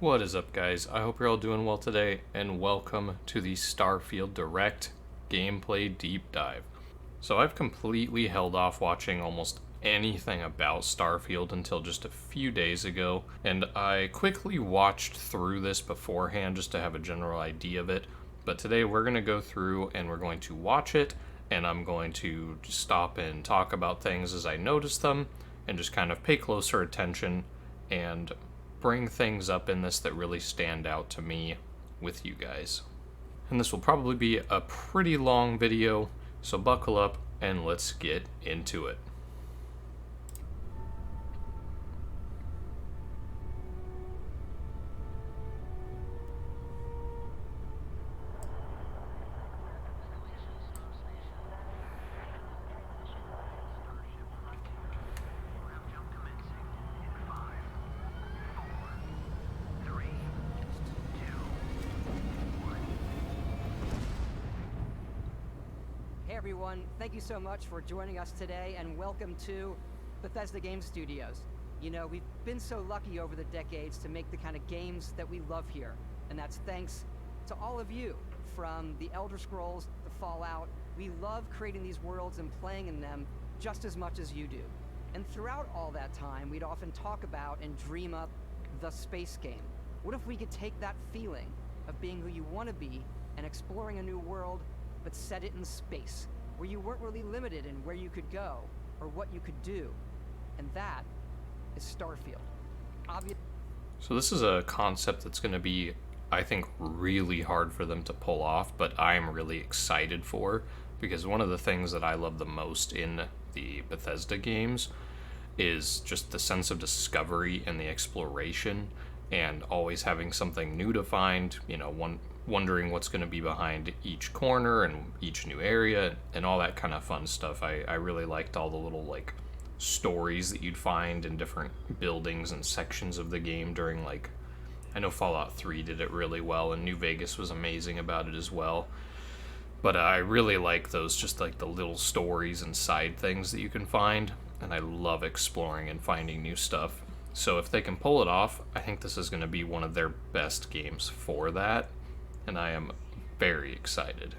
What is up, guys? I hope you're all doing well today, and welcome to the Starfield Direct Gameplay Deep Dive. So I've completely held off watching almost anything about Starfield until just a few days ago, and I quickly watched through this beforehand just to have a general idea of it. But today we're going to go through and we're going to watch it, and I'm going to stop and talk about things as I notice them, and just kind of pay closer attention and bring things up in this that really stand out to me with you guys. And this will probably be a pretty long video, so buckle up and let's get into it. Hey everyone, thank you so much for joining us today and welcome to Bethesda Game Studios. You know, we've been so lucky over the decades to make the kind of games that we love here, and that's thanks to all of you, from the Elder Scrolls to Fallout. We love creating these worlds and playing in them just as much as you do. And throughout all that time, we'd often talk about and dream up the space game. What if we could take that feeling of being who you want to be and exploring a new world, but set it in space, where you weren't really limited in where you could go or what you could do. And that is Starfield. So this is a concept that's going to be, I think, really hard for them to pull off, but I'm really excited for, because one of the things that I love the most in the Bethesda games is just the sense of discovery and the exploration, and always having something new to find, wondering what's going to be behind each corner and each new area and all that kind of fun stuff. I really liked all the little stories that you'd find in different buildings and sections of the game during I know Fallout 3 did it really well, and New Vegas was amazing about it as well. But I really like those, just the little stories and side things that you can find, and I love exploring and finding new stuff. So if they can pull it off, I think this is going to be one of their best games for that, and I am very excited.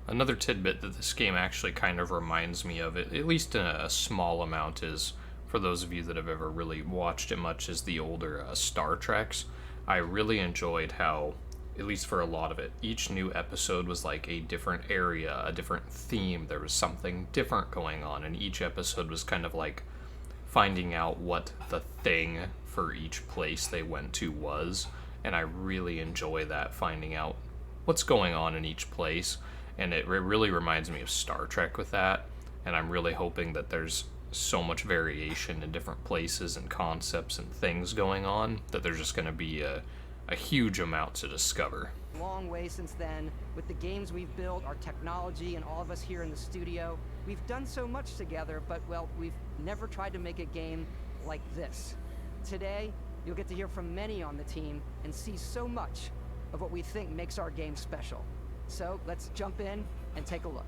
Another tidbit that this game actually kind of reminds me of, at least in a small amount, is, for those of you that have ever really watched it much, is the older Star Treks. I really enjoyed how, at least for a lot of it, each new episode was like a different area, a different theme. There was something different going on, and each episode was kind of like finding out what the thing for each place they went to was, and I really enjoy that, finding out what's going on in each place, and it really reminds me of Star Trek with that, and I'm really hoping that there's so much variation in different places and concepts and things going on that there's just going to be a huge amount to discover. Long way since then, with the games we've built, our technology, and all of us here in the studio. We've done so much together, but, well, we've never tried to make a game like this. Today, you'll get to hear from many on the team and see so much of what we think makes our game special. So, let's jump in and take a look.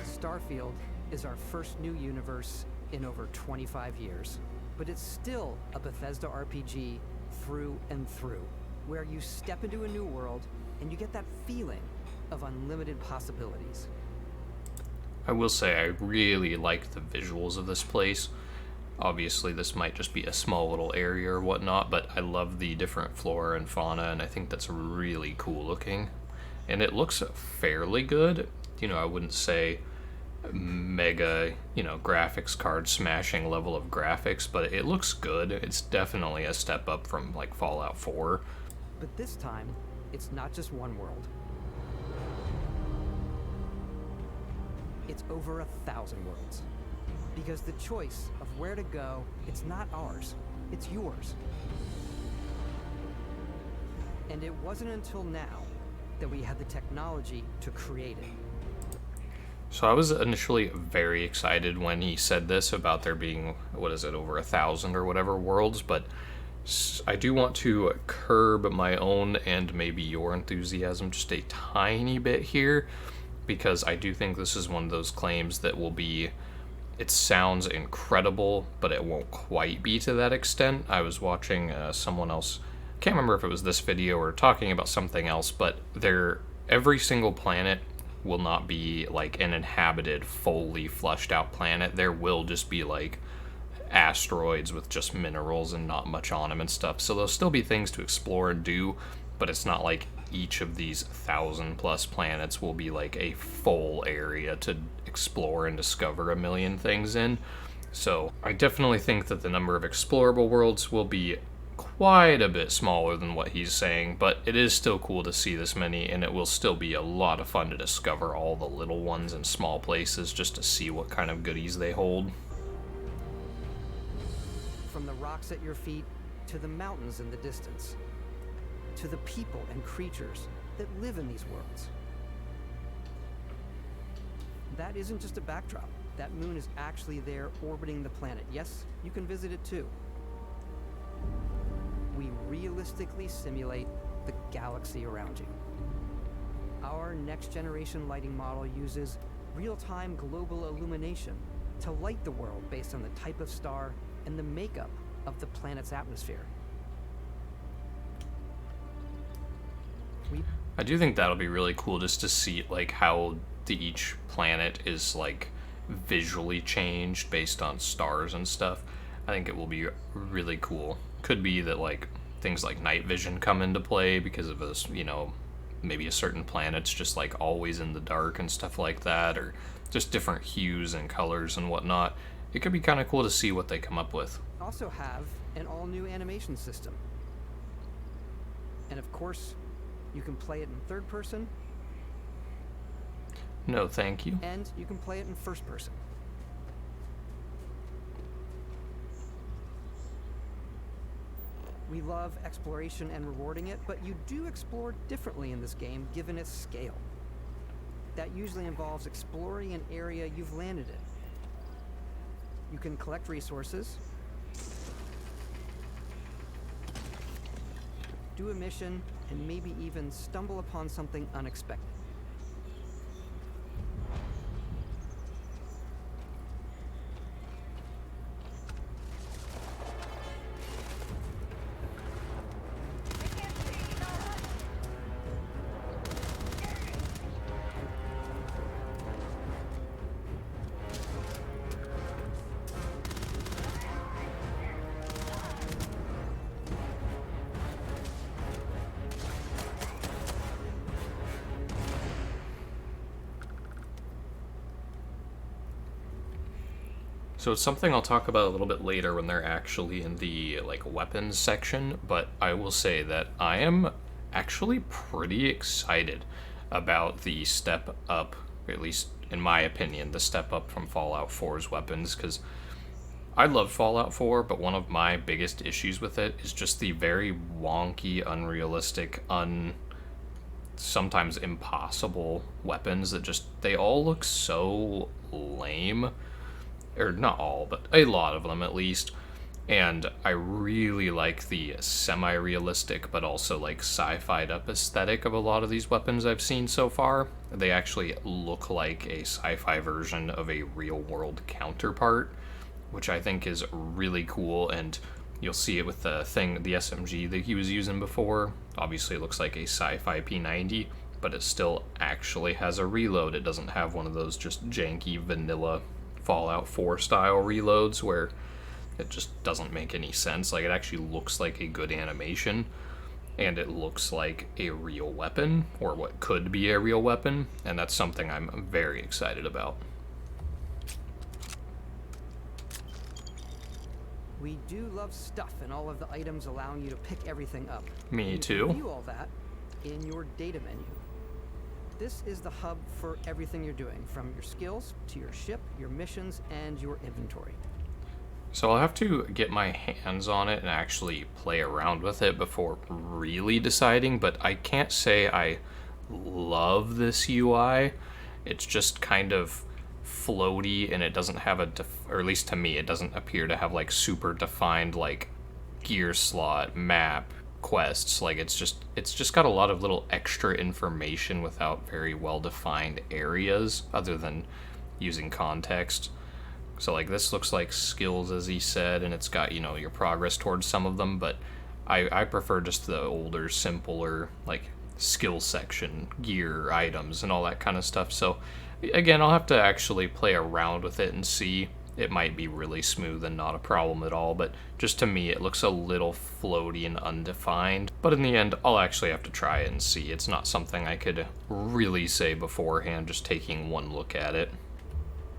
Starfield is our first new universe in over 25 years. But it's still a Bethesda RPG through and through, where you step into a new world and you get that feeling of unlimited possibilities. I will say I really like the visuals of this place. Obviously, this might just be a small little area or whatnot, but I love the different flora and fauna, and I think that's really cool looking. And it looks fairly good. I wouldn't say mega, graphics card smashing level of graphics, but it looks good. It's definitely a step up from Fallout 4. But this time, it's not just one world. It's over 1,000 worlds. Because the choice of where to go, it's not ours, it's yours. And it wasn't until now that we had the technology to create it. So I was initially very excited when he said this about there being, over 1,000 or whatever worlds, but I do want to curb my own and maybe your enthusiasm just a tiny bit here, because I do think this is one of those claims that will be it sounds incredible, but it won't quite be to that extent. I was watching someone else, can't remember if it was this video or talking about something else, but every single planet will not be like an inhabited, fully fleshed out planet. There will just be like asteroids with just minerals and not much on them and stuff. So there'll still be things to explore and do, but it's not like each of these 1,000+ planets will be like a full area to explore and discover a million things in. So I definitely think that the number of explorable worlds will be quite a bit smaller than what he's saying, but it is still cool to see this many, and it will still be a lot of fun to discover all the little ones in small places just to see what kind of goodies they hold. From the rocks at your feet to the mountains in the distance, to the people and creatures that live in these worlds. That isn't just a backdrop. That moon is actually there orbiting the planet. Yes, you can visit it too. We realistically simulate the galaxy around you. Our next generation lighting model uses real-time global illumination to light the world based on the type of star and the makeup of the planet's atmosphere. I do think that'll be really cool just to see like how each planet is like visually changed based on stars and stuff. I think it will be really cool. Could be that like things like night vision come into play because of this, maybe a certain planet's just like always in the dark and stuff like that, or just different hues and colors and whatnot. It could be kind of cool to see what they come up with. Also have an all-new animation system. And of course, you can play it in third person. No, thank you. And you can play it in first person. We love exploration and rewarding it, but you do explore differently in this game given its scale. That usually involves exploring an area you've landed in. You can collect resources, do a mission, and maybe even stumble upon something unexpected. So it's something I'll talk about a little bit later when they're actually in the like weapons section, but I will say that I am actually pretty excited about the step up, at least in my opinion, the step up from Fallout 4's weapons, because I love Fallout 4, but one of my biggest issues with it is just the very wonky, unrealistic, sometimes impossible weapons that just, they all look so lame. Or not all, but a lot of them at least. And I really like the semi-realistic, but also like sci-fi'd up aesthetic of a lot of these weapons I've seen so far. They actually look like a sci-fi version of a real-world counterpart, which I think is really cool. And you'll see it with the SMG that he was using before. Obviously, it looks like a sci-fi P90, but it still actually has a reload. It doesn't have one of those just janky vanilla Fallout 4 style reloads where it just doesn't make any sense. Like, it actually looks like a good animation, and it looks like a real weapon, or what could be a real weapon, and that's something I'm very excited about. We do love stuff and all of the items allowing you to pick everything up. Me you too. Can view all that in your data menu. This is the hub for everything you're doing, from your skills to your ship, your missions, and your inventory. So I'll have to get my hands on it and actually play around with it before really deciding, but I can't say I love this UI. It's just kind of floaty, and it doesn't have or at least to me, it doesn't appear to have like super defined like gear slot, map, quests. Like it's just got a lot of little extra information without very well defined areas other than using context. So like this looks like skills, as he said, and it's got, your progress towards some of them, but I prefer just the older, simpler, like skill section, gear, items, and all that kind of stuff. So again, I'll have to actually play around with it and see. It might be really smooth and not a problem at all, but just to me, it looks a little floaty and undefined. But in the end, I'll actually have to try it and see. It's not something I could really say beforehand, just taking one look at it.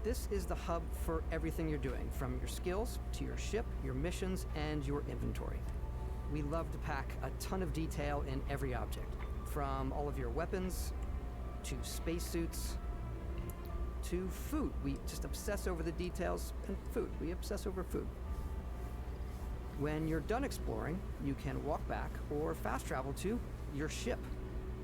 This is the hub for everything you're doing, from your skills to your ship, your missions, and your inventory. We love to pack a ton of detail in every object, from all of your weapons to spacesuits to food. We just obsess over the details, and food. We obsess over food. When you're done exploring, you can walk back or fast travel to your ship.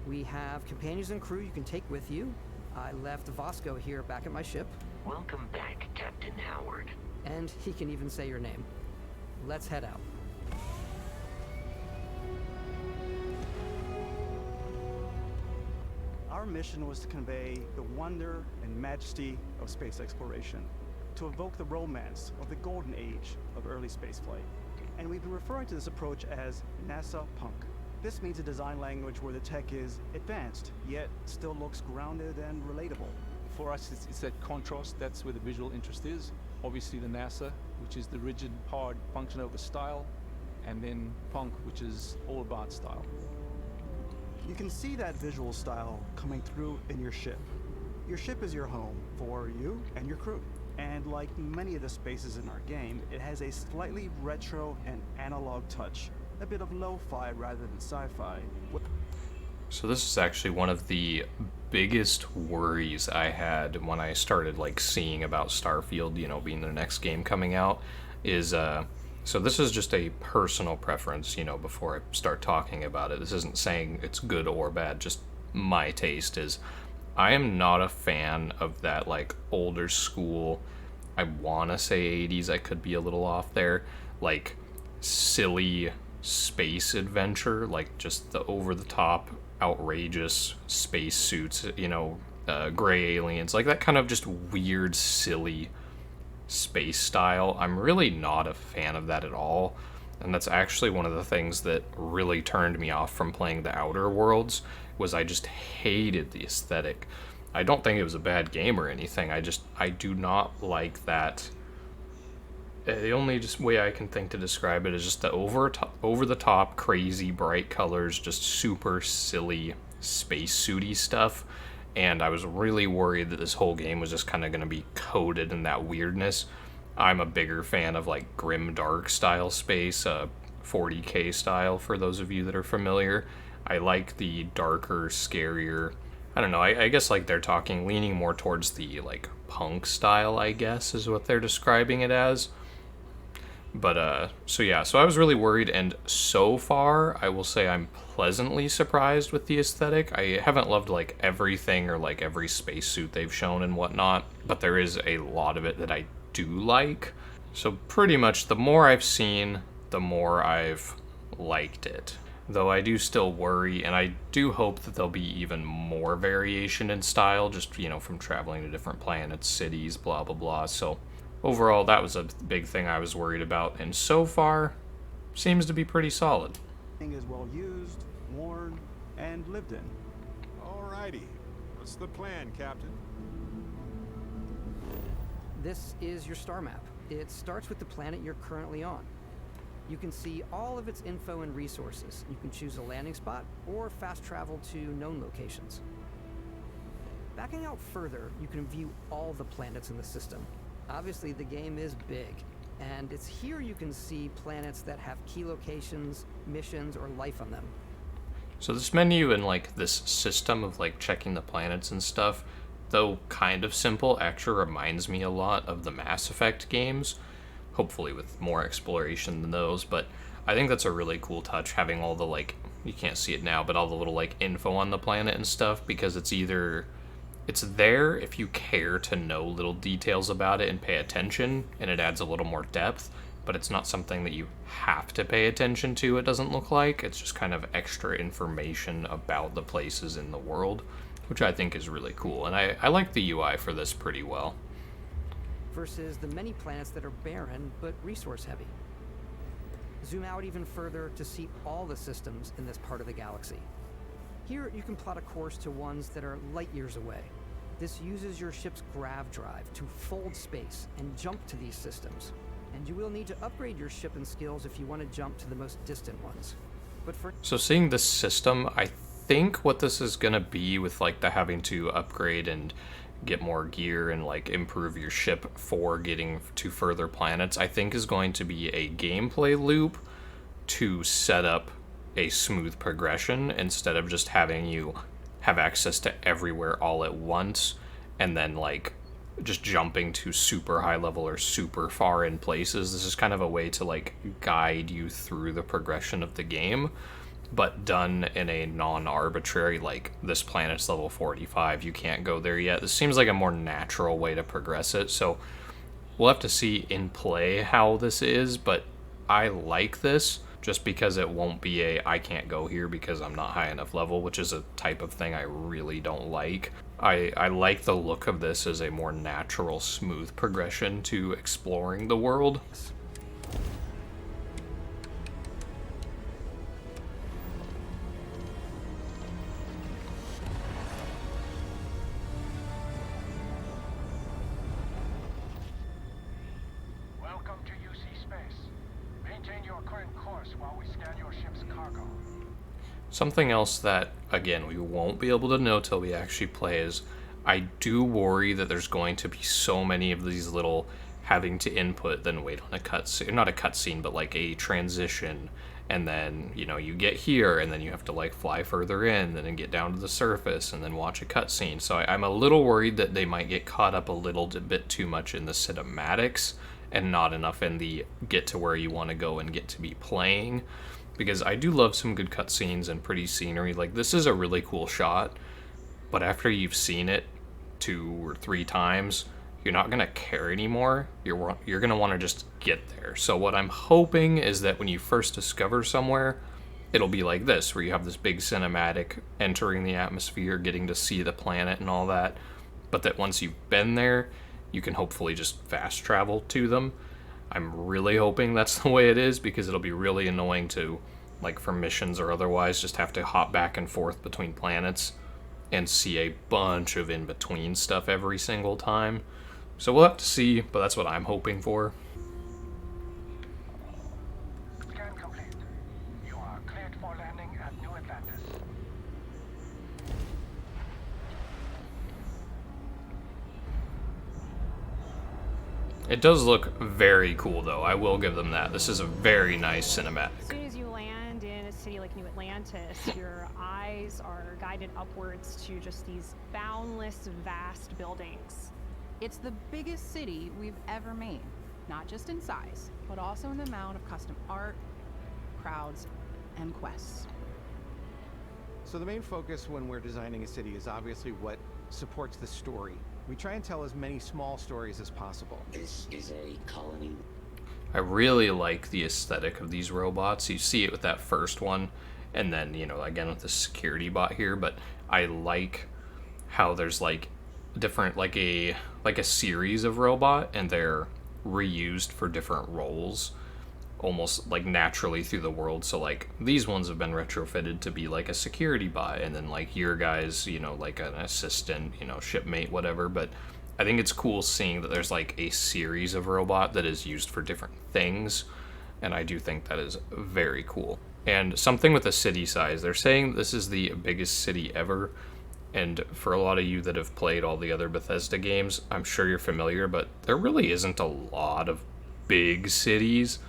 We have companions and crew you can take with you. I left Vasco here back at my ship. Welcome back, Captain Howard. And he can even say your name. Let's head out. Our mission was to convey the wonder and majesty of space exploration, to evoke the romance of the golden age of early spaceflight. And we've been referring to this approach as NASA Punk. This means a design language where the tech is advanced, yet still looks grounded and relatable. For us, it's that contrast. That's where the visual interest is. Obviously the NASA, which is the rigid, hard function over style, and then Punk, which is all about style. You can see that visual style coming through in your ship. Your ship is your home for you and your crew. And like many of the spaces in our game, it has a slightly retro and analog touch. A bit of lo-fi rather than sci-fi. So this is actually one of the biggest worries I had when I started like seeing about Starfield, being the next game coming out, is so this is just a personal preference, before I start talking about it. This isn't saying it's good or bad, just my taste is I am not a fan of that like older school, I want to say 80s, I could be a little off there, like silly space adventure, like just the over-the-top, outrageous space suits, gray aliens, like that kind of just weird, silly space style. I'm really not a fan of that at all, and that's actually one of the things that really turned me off from playing the Outer Worlds, was I just hated the aesthetic. I don't think it was a bad game or anything, I do not like that. The only just way I can think to describe it is just the over-the-top, crazy, bright colors, just super silly spacesuity stuff. And I was really worried that this whole game was just kind of going to be coated in that weirdness. I'm a bigger fan of like grim dark style space, 40K style for those of you that are familiar. I like the darker, scarier, I don't know, I guess like they're leaning more towards the like punk style, I guess is what they're describing it as. But so I was really worried, and so far I will say I'm pleasantly surprised with the aesthetic. I haven't loved like everything or like every spacesuit they've shown and whatnot, but there is a lot of it that I do like. So pretty much the more I've seen, the more I've liked it. Though I do still worry, and I do hope that there'll be even more variation in style, just, from traveling to different planets, cities, blah, blah, blah. So overall, that was a big thing I was worried about, and so far, seems to be pretty solid. Thing is well used, worn, and lived in. Alrighty. What's the plan, Captain? This is your star map. It starts with the planet you're currently on. You can see all of its info and resources. You can choose a landing spot or fast travel to known locations. Backing out further, you can view all the planets in the system. Obviously, the game is big, and it's here you can see planets that have key locations, missions, or life on them. So this menu and like this system of like checking the planets and stuff, though kind of simple, actually reminds me a lot of the Mass Effect games, hopefully with more exploration than those. But I think that's a really cool touch, having all the like, you can't see it now, but all the little like info on the planet and stuff, because it's there if you care to know little details about it and pay attention, and it adds a little more depth, but it's not something that you have to pay attention to, it doesn't look like. It's just kind of extra information about the places in the world, which I think is really cool, and I like the UI for this pretty well. versus the many planets that are barren but resource heavy. Zoom out even further to see all the systems in this part of the galaxy. Here you can plot a course to ones that are light years away. This uses your ship's grav drive to fold space and jump to these systems. And you will need to upgrade your ship and skills if you want to jump to the most distant ones. But for So seeing this system, I think what this is gonna be with like the having to upgrade and get more gear and like improve your ship for getting to further planets, I think is going to be a gameplay loop to set up a smooth progression instead of just having you have access to everywhere all at once and then like just jumping to super high level or super far in places. This is kind of a way to like guide you through the progression of the game, but done in a non-arbitrary, like this planet's level 45, you can't go there yet. This seems like a more natural way to progress it, so we'll have to see in play how this is, but I like this just because it won't be a I can't go here because I'm not high enough level, which is a type of thing I really don't like. I like the look of this as a more natural, smooth progression to exploring the world. Welcome to UC Space. Maintain your current course while we scan your ship's cargo. Something else that, again, we won't be able to know till we actually play is I do worry that there's going to be so many of these little having to input, then wait on a cutscene, not a cutscene, but like a transition, and then, you know, you get here, and then you have to like fly further in, and then get down to the surface, and then watch a cutscene. So I'm a little worried that they might get caught up a little bit too much in the cinematics, and not enough in the get to where you want to go and get to be playing. Because I do love some good cutscenes and pretty scenery. Like, this is a really cool shot, but after you've seen it 2 or 3 times, you're not gonna care anymore. You're gonna want to just get there. So what I'm hoping is that when you first discover somewhere, it'll be like this, where you have this big cinematic entering the atmosphere, getting to see the planet and all that, but that once you've been there, you can hopefully just fast travel to them. I'm really hoping that's the way it is, because it'll be really annoying to, like for missions or otherwise, just have to hop back and forth between planets and see a bunch of in-between stuff every single time. So we'll have to see, but that's what I'm hoping for. Scan complete. You are cleared for landing at New Atlantis. It does look very cool, though. I will give them that. This is a very nice cinematic. As soon as you land in a city like New Atlantis, your eyes are guided upwards to just these boundless, vast buildings. It's the biggest city we've ever made, not just in size, but also in the amount of custom art, crowds, and quests. So the main focus when we're designing a city is obviously what supports the story. We try and tell as many small stories as possible. This is a colony. I really like the aesthetic of these robots. You see it with that first one, and then, you know, again with the security bot here, but I like how there's like different, like a series of robot, and they're reused for different roles almost like naturally through the world. So like these ones have been retrofitted to be like a security bot, and then like your guys, you know, like an assistant, you know, shipmate, whatever. But I think it's cool seeing that there's like a series of robot that is used for different things, and I do think that is very cool. And something with the city size, they're saying this is the biggest city ever, and for a lot of you that have played all the other Bethesda games, I'm sure you're familiar, but there really isn't a lot of big cities,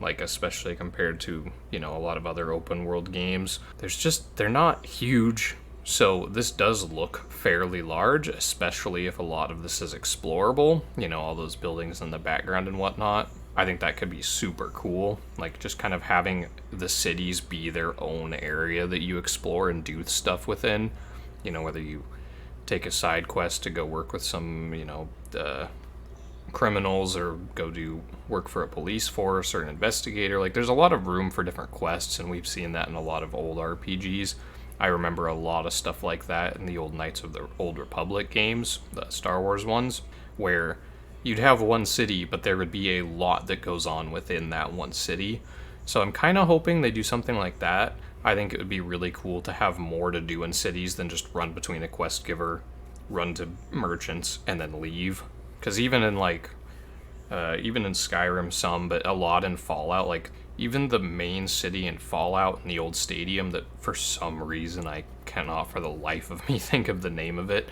like especially compared to, you know, a lot of other open world games. They're not huge. So this does look fairly large, especially if a lot of this is explorable, you know, all those buildings in the background and whatnot. I think that could be super cool, like just kind of having the cities be their own area that you explore and do stuff within, you know, whether you take a side quest to go work with some, you know, criminals, or go do work for a police force or an investigator. Like there's a lot of room for different quests, and we've seen that in a lot of old RPGs. I remember a lot of stuff like that in the old Knights of the Old Republic games, the Star Wars ones, where you'd have one city, but there would be a lot that goes on within that one city. So I'm kind of hoping they do something like that. I think it would be really cool to have more to do in cities than just run between a quest giver, run to merchants, and then leave. Because even in even in Skyrim some, but a lot in Fallout, like even the main city in Fallout and the old stadium that for some reason I cannot for the life of me think of the name of it.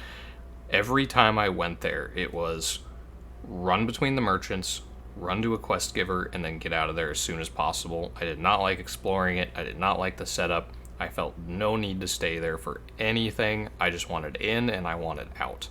Every time I went there, it was run between the merchants, run to a quest giver, and then get out of there as soon as possible. I did not like exploring it. I did not like the setup. I felt no need to stay there for anything. I just wanted in and I wanted out.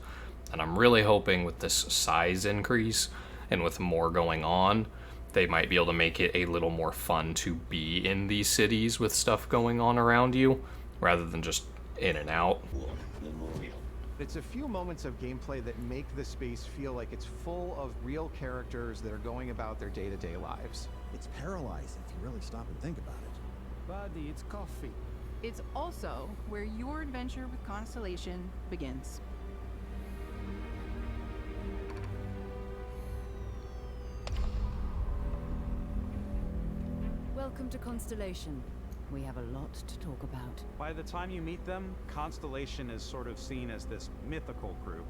And I'm really hoping with this size increase and with more going on, they might be able to make it a little more fun to be in these cities with stuff going on around you, rather than just in and out. War Memorial. It's a few moments of gameplay that make the space feel like it's full of real characters that are going about their day-to-day lives. It's paralyzing if you really stop and think about it. Buddy, it's coffee. It's also where your adventure with Constellation begins. Welcome to Constellation. We have a lot to talk about. By the time you meet them, Constellation is sort of seen as this mythical group.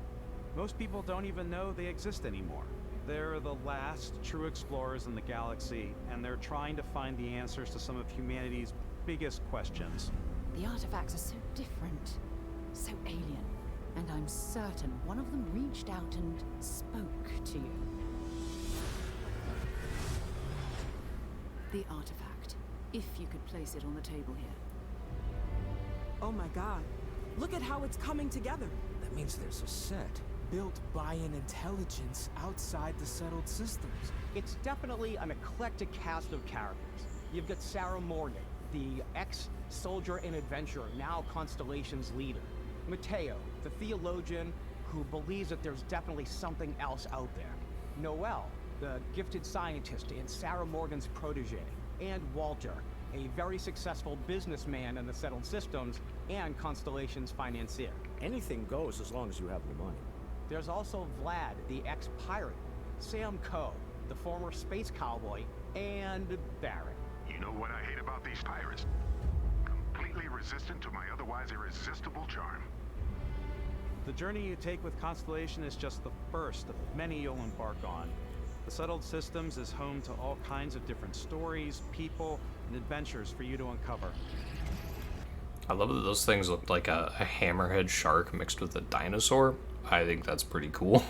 Most people don't even know they exist anymore. They're the last true explorers in the galaxy, and they're trying to find the answers to some of humanity's biggest questions. The artifacts are so different, so alien, and I'm certain one of them reached out and spoke to you. The artifact, if you could place it on the table here. Oh my god, look at how it's coming together. That means there's a set built by an intelligence outside the settled systems. It's definitely an eclectic cast of characters. You've got Sarah Morgan, the ex-soldier and adventurer, now Constellation's leader. Mateo, the theologian who believes that there's definitely something else out there. Noel, the gifted scientist and Sarah Morgan's protege. And Walter, a very successful businessman in the settled systems and Constellation's financier. Anything goes as long as you have the money. There's also Vlad, the ex-pirate, Sam Coe, the former space cowboy, and Barrett. You know what I hate about these pirates? Completely resistant to my otherwise irresistible charm. The journey you take with Constellation is just the first of many you'll embark on. The Settled Systems is home to all kinds of different stories, people, and adventures for you to uncover. I love that those things look like a hammerhead shark mixed with a dinosaur. I think that's pretty cool.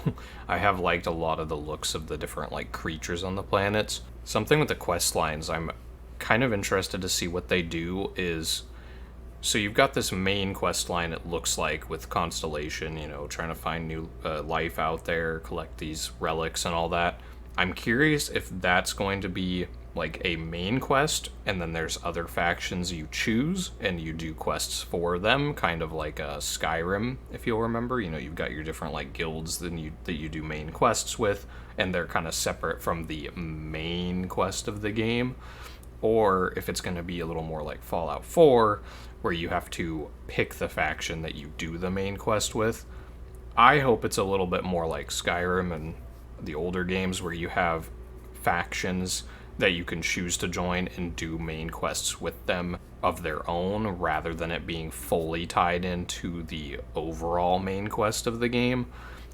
I have liked a lot of the looks of the different creatures on the planets. Something with the quest lines I'm kind of interested to see what they do is, so you've got this main quest line, it looks like, with Constellation, trying to find new life out there, collect these relics and all that. I'm curious if that's going to be like a main quest, and then there's other factions you choose, and you do quests for them, kind of like Skyrim, if you'll remember. You've got your different guilds that you do main quests with, and they're kind of separate from the main quest of the game. Or if it's going to be a little more like Fallout 4, where you have to pick the faction that you do the main quest with. I hope it's a little bit more like Skyrim and the older games, where you have factions that you can choose to join and do main quests with them of their own, rather than it being fully tied into the overall main quest of the game.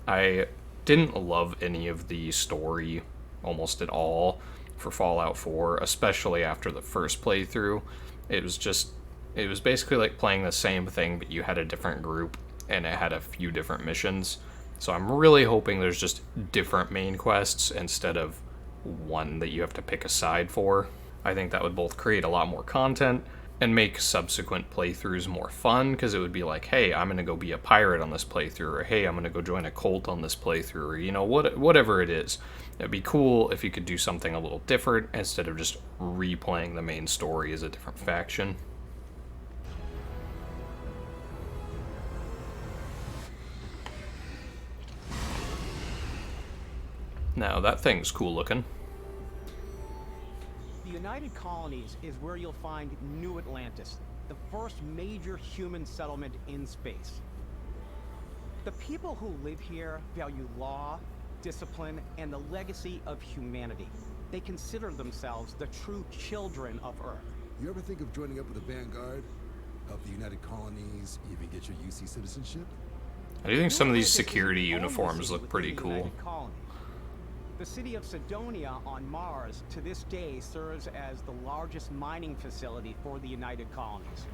I didn't love any of the story almost at all for Fallout 4, especially after the first playthrough. It was basically like playing the same thing, but you had a different group and it had a few different missions. So I'm really hoping there's just different main quests instead of one that you have to pick a side for. I think that would both create a lot more content and make subsequent playthroughs more fun, because it would be like, hey, I'm going to go be a pirate on this playthrough, or hey, I'm going to go join a cult on this playthrough, or whatever it is. It'd be cool if you could do something a little different instead of just replaying the main story as a different faction. Now, that thing's cool looking. The United Colonies is where you'll find New Atlantis, the first major human settlement in space. The people who live here value law, discipline, and the legacy of humanity. They consider themselves the true children of Earth. You ever think of joining up with the Vanguard? Help the United Colonies, even get your UC citizenship? I do think some of these security uniforms look pretty cool. The city of Sidonia on Mars to this day serves as the largest mining facility for the United Colonies.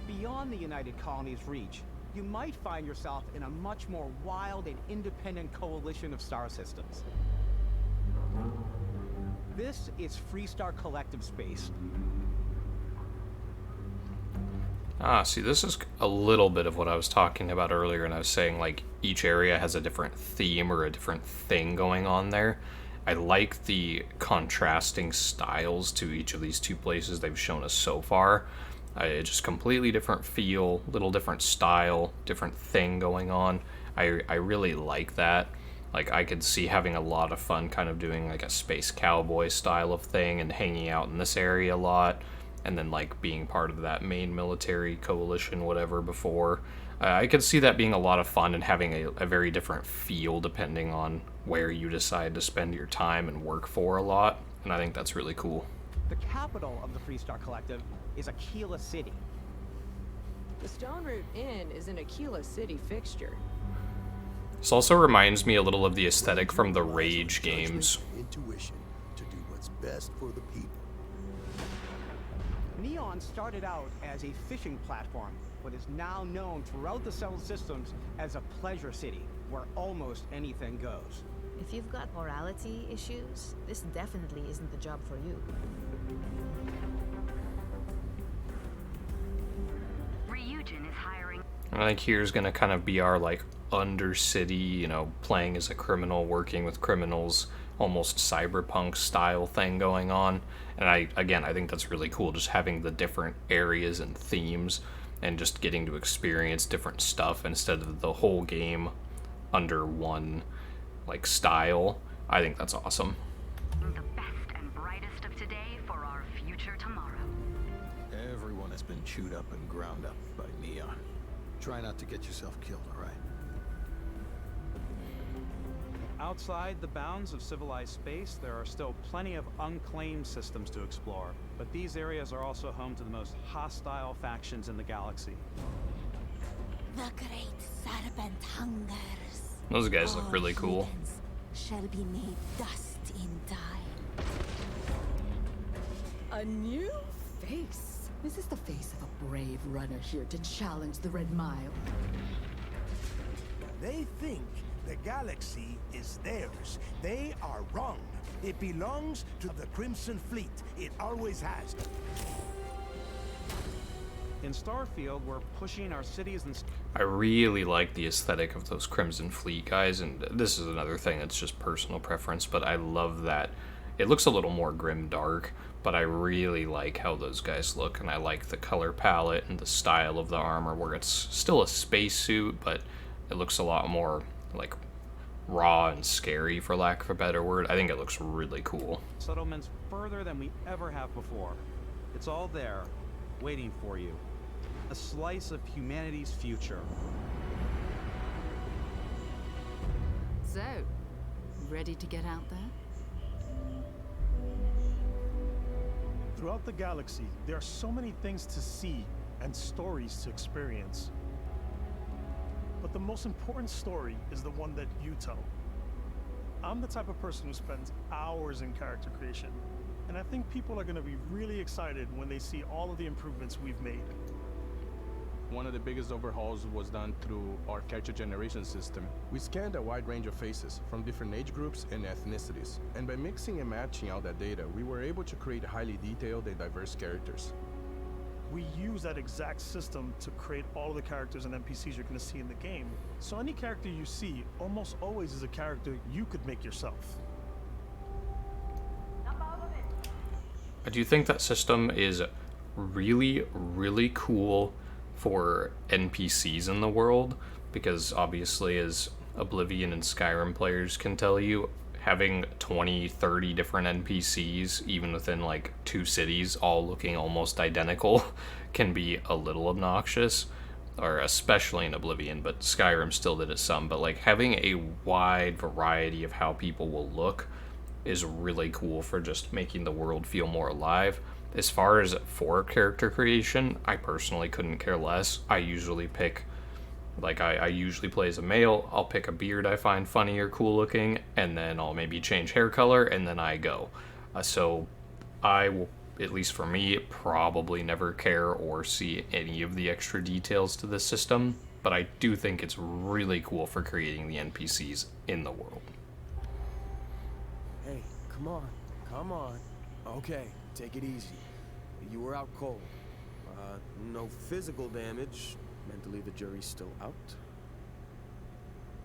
Beyond the United Colonies' reach, you might find yourself in a much more wild and independent coalition of star systems. This is Freestar Collective Space. Ah, see, this is a little bit of what I was talking about earlier, and I was saying, like, each area has a different theme or a different thing going on there. I like the contrasting styles to each of these two places they've shown us so far. It's just completely different feel, little different style, different thing going on. I really like that. Like, I could see having a lot of fun kind of doing, like, a space cowboy style of thing and hanging out in this area a lot. And then, like, being part of that main military coalition, whatever, before. I could see that being a lot of fun and having a very different feel depending on where you decide to spend your time and work for a lot. And I think that's really cool. The capital of the Freestar Collective is Aquila City. The Stone Root Inn is an Aquila City fixture. This also reminds me a little of the aesthetic from the Rage games. Intuition to do what's best for the people. Neon started out as a fishing platform, but is now known throughout the settled systems as a pleasure city, where almost anything goes. If you've got morality issues, this definitely isn't the job for you. Ryujin is hiring. I think here's gonna kind of be our, like, undercity, you know, playing as a criminal, working with criminals, almost cyberpunk style thing going on. And I think that's really cool, just having the different areas and themes and just getting to experience different stuff instead of the whole game under one, like, style. I think that's awesome. The best and brightest of today for our future tomorrow. Everyone has been chewed up and ground up by Neon. Try not to get yourself killed, all right? Outside the bounds of civilized space, there are still plenty of unclaimed systems to explore, but these areas are also home to the most hostile factions in the galaxy. The great serpent hungers. Those guys look really cool. Shall be made dust in time. A new face. This is the face of a brave runner here to challenge the Red Mile. They think the galaxy is theirs. They are wrong. It belongs to the Crimson Fleet. It always has. In Starfield, we're pushing our cities and... I really like the aesthetic of those Crimson Fleet guys, and this is another thing that's just personal preference, but I love that. It looks a little more grim dark, but I really like how those guys look, and I like the color palette and the style of the armor, where it's still a spacesuit, but it looks a lot more, like, raw and scary, for lack of a better word. I think it looks really cool. Settlements further than we ever have before. It's all there, waiting for you. A slice of humanity's future. So, ready to get out there? Throughout the galaxy, there are so many things to see and stories to experience. But the most important story is the one that you tell. I'm the type of person who spends hours in character creation, and I think people are going to be really excited when they see all of the improvements we've made. One of the biggest overhauls was done through our character generation system. We scanned a wide range of faces from different age groups and ethnicities, and by mixing and matching all that data, we were able to create highly detailed and diverse characters. We use that exact system to create all of the characters and NPCs you're going to see in the game. So any character you see almost always is a character you could make yourself. I do think that system is really, really cool for NPCs in the world, because obviously, as Oblivion and Skyrim players can tell you, having 20, 30 different NPCs, even within like 2 cities, all looking almost identical, can be a little obnoxious. or especially in Oblivion, but Skyrim still did it some, but like having a wide variety of how people will look is really cool for just making the world feel more alive. As far as for character creation, I personally couldn't care less. I usually pick, like, I usually play as a male. I'll pick a beard I find funny or cool looking, and then I'll maybe change hair color, and then I go. So I will, at least for me, probably never care or see any of the extra details to this system, but I do think it's really cool for creating the NPCs in the world. Hey, come on, come on. Okay, take it easy. You were out cold. No physical damage. Mentally, the jury's still out.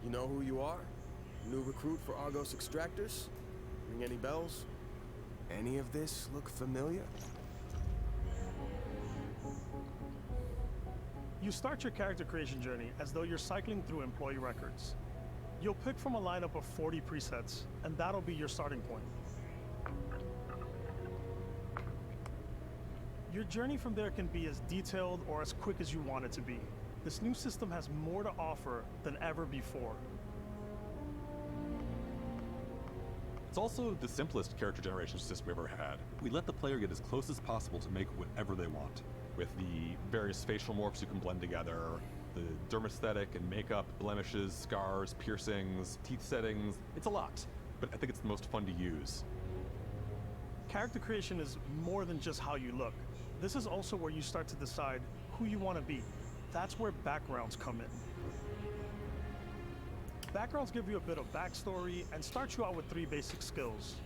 You know who you are? New recruit for Argos Extractors? Ring any bells? Any of this look familiar? You start your character creation journey as though you're cycling through employee records. You'll pick from a lineup of 40 presets, and that'll be your starting point. Your journey from there can be as detailed or as quick as you want it to be. This new system has more to offer than ever before. It's also the simplest character generation system we've ever had. We let the player get as close as possible to make whatever they want. With the various facial morphs you can blend together, the dermesthetic and makeup, blemishes, scars, piercings, teeth settings, it's a lot. But I think it's the most fun to use. Character creation is more than just how you look. This is also where you start to decide who you want to be. That's where backgrounds come in. Backgrounds give you a bit of backstory and start you out with 3 basic skills.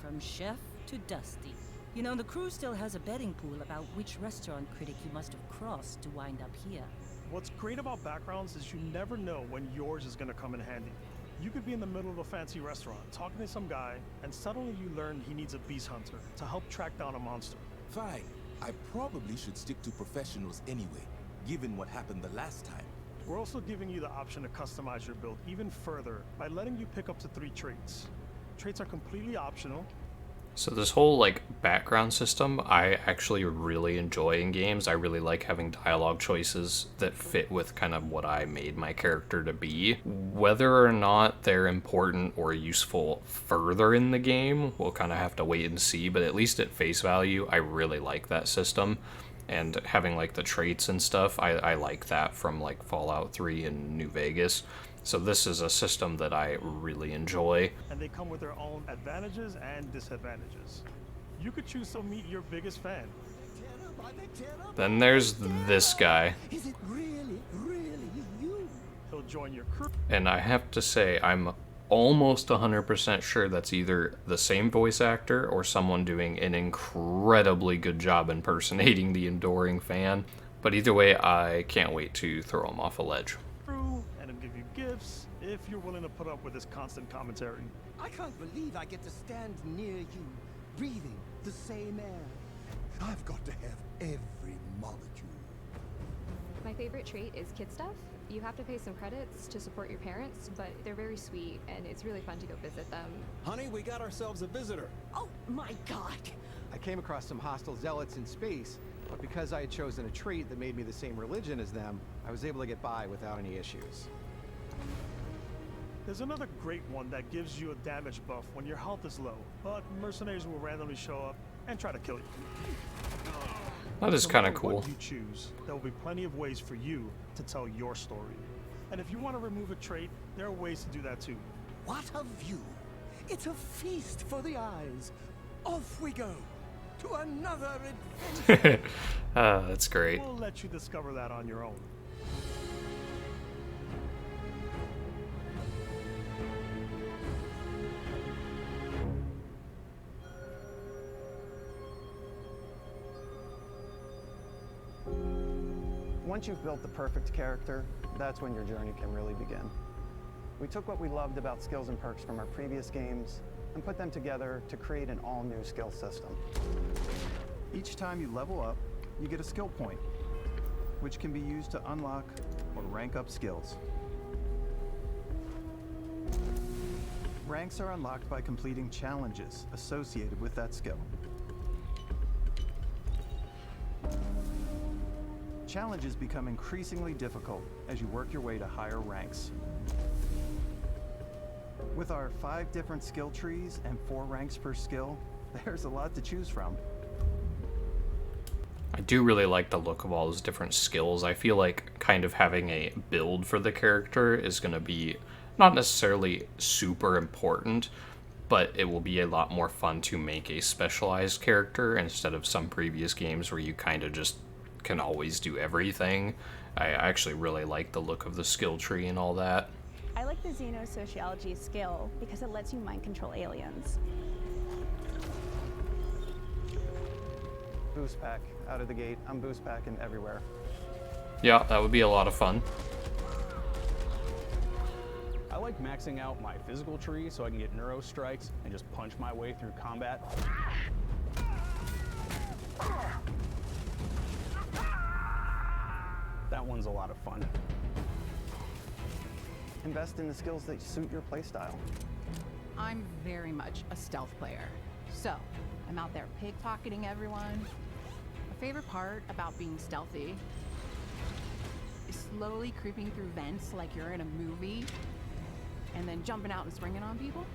From chef to Dusty. You know, the crew still has a betting pool about which restaurant critic you must have crossed to wind up here. What's great about backgrounds is you never know when yours is going to come in handy. You could be in the middle of a fancy restaurant talking to some guy, and suddenly you learn he needs a beast hunter to help track down a monster. Fine. I probably should stick to professionals anyway, given what happened the last time. We're also giving you the option to customize your build even further by letting you pick up to 3 traits. Traits are completely optional. So this whole like background system, I actually really enjoy in games. I really like having dialogue choices that fit with kind of what I made my character to be. Whether or not they're important or useful further in the game, we'll kind of have to wait and see, but at least at face value, I really like that system. And having like the traits and stuff, I like that from like Fallout 3 and New Vegas. So this is a system that I really enjoy. And they come with their own advantages and disadvantages. You could choose to meet your biggest fan. Then there's this guy. Is it really you? He'll join your crew. And I have to say, I'm almost 100% sure that's either the same voice actor or someone doing an incredibly good job impersonating the enduring fan. But either way, I can't wait to throw him off a ledge. And he'll give you gifts if you're willing to put up with his constant commentary. I can't believe I get to stand near you, breathing the same air. I've got to have every molecule. My favorite trait is kid stuff. You have to pay some credits to support your parents, but they're very sweet, and it's really fun to go visit them. Honey, we got ourselves a visitor. Oh my god! I came across some hostile zealots in space, but because I had chosen a trait that made me the same religion as them, I was able to get by without any issues. There's another great one that gives you a damage buff when your health is low, but mercenaries will randomly show up and try to kill you. That is kind of cool. What you choose, there will be plenty of ways for you to tell your story. And if you want to remove a trait, there are ways to do that too. What a view! It's a feast for the eyes. Off we go to another adventure. That's great. We'll let you discover that on your own. Once you've built the perfect character, that's when your journey can really begin. We took what we loved about skills and perks from our previous games and put them together to create an all-new skill system. Each time you level up, you get a skill point, which can be used to unlock or rank up skills. Ranks are unlocked by completing challenges associated with that skill. challenges become increasingly difficult as you work your way to higher ranks. With our 5 different skill trees and 4 ranks per skill, there's a lot to choose from. I do really like the look of all those different skills. I feel like kind of having a build for the character is going to be not necessarily super important, but it will be a lot more fun to make a specialized character instead of some previous games where you kind of just can always do everything. I actually really like the look of the skill tree and all that. I like the xenosociology skill because it lets you mind control aliens. Boost pack out of the gate. I'm boost packing everywhere. Yeah, that would be a lot of fun. I like maxing out my physical tree so I can get neuro strikes and just punch my way through combat. That one's a lot of fun. Invest in the skills that suit your playstyle. I'm very much a stealth player. So, I'm out there pickpocketing everyone. My favorite part about being stealthy is slowly creeping through vents like you're in a movie, and then jumping out and springing on people.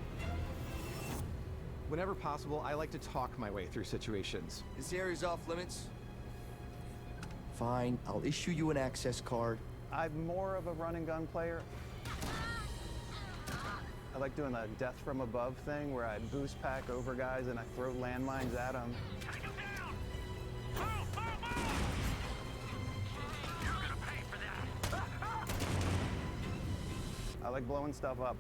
Whenever possible, I like to talk my way through situations. This area's off limits. Fine, I'll issue you an access card. I'm more of a run and gun player. I like doing the death from above thing where I boost pack over guys and I throw landmines at them. I like blowing stuff up.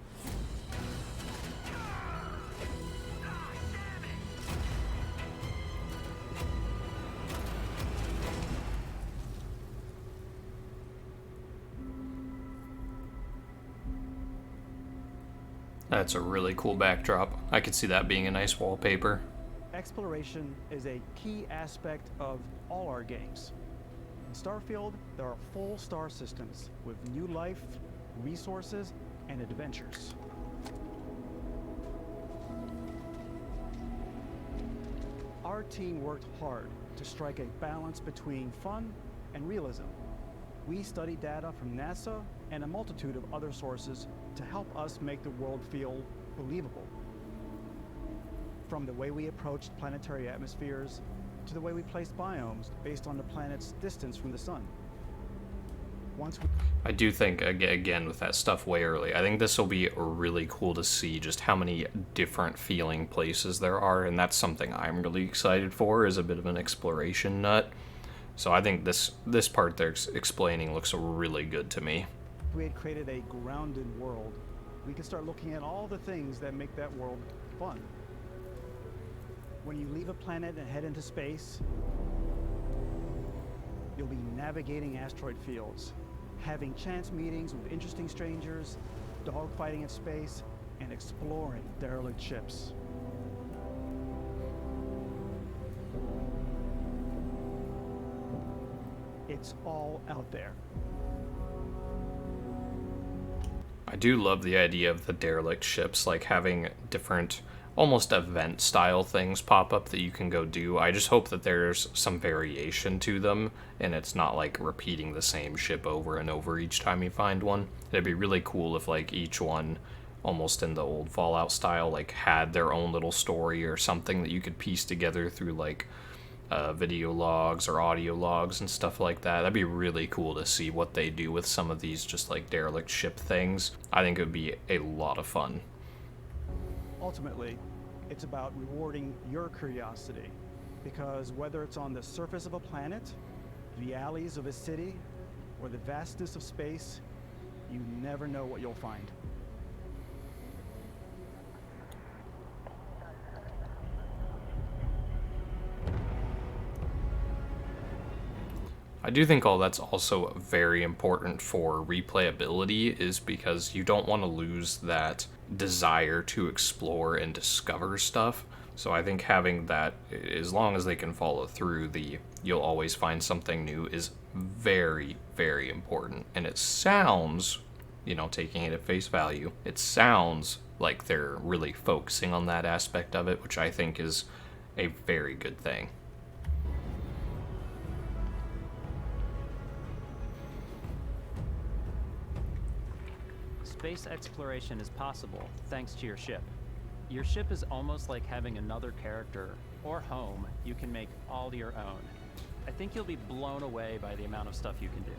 That's a really cool backdrop. I could see that being a nice wallpaper. Exploration is a key aspect of all our games. In Starfield, there are full star systems with new life, resources, and adventures. Our team worked hard to strike a balance between fun and realism. We studied data from NASA and a multitude of other sources to help us make the world feel believable. From the way we approached planetary atmospheres to the way we placed biomes based on the planet's distance from the sun. I do think, again, with that stuff way early, I think this will be really cool to see just how many different feeling places there are, and that's something I'm really excited for, is a bit of an exploration nut. So I think this part they're explaining looks really good to me. If we had created a grounded world, we could start looking at all the things that make that world fun. When you leave a planet and head into space, you'll be navigating asteroid fields, having chance meetings with interesting strangers, dogfighting in space, and exploring derelict ships. It's all out there. I do love the idea of the derelict ships, like having different almost event style things pop up that you can go do. I just hope that there's some variation to them and it's not like repeating the same ship over and over each time you find one. It'd be really cool if like each one, almost in the old Fallout style, like had their own little story or something that you could piece together through like video logs or audio logs and stuff like that. That'd be really cool to see what they do with some of these just like derelict ship things. I think it would be a lot of fun. Ultimately, it's about rewarding your curiosity, because whether it's on the surface of a planet, the alleys of a city, or the vastness of space, you never know what you'll find. I do think all that's also very important for replayability, is because you don't want to lose that desire to explore and discover stuff. So I think having that, as long as they can follow through, you'll always find something new is very, very important. And it sounds, taking it at face value, it sounds like they're really focusing on that aspect of it, which I think is a very good thing. space exploration is possible thanks to your ship. Your ship is almost like having another character or home you can make all your own. I think you'll be blown away by the amount of stuff you can do.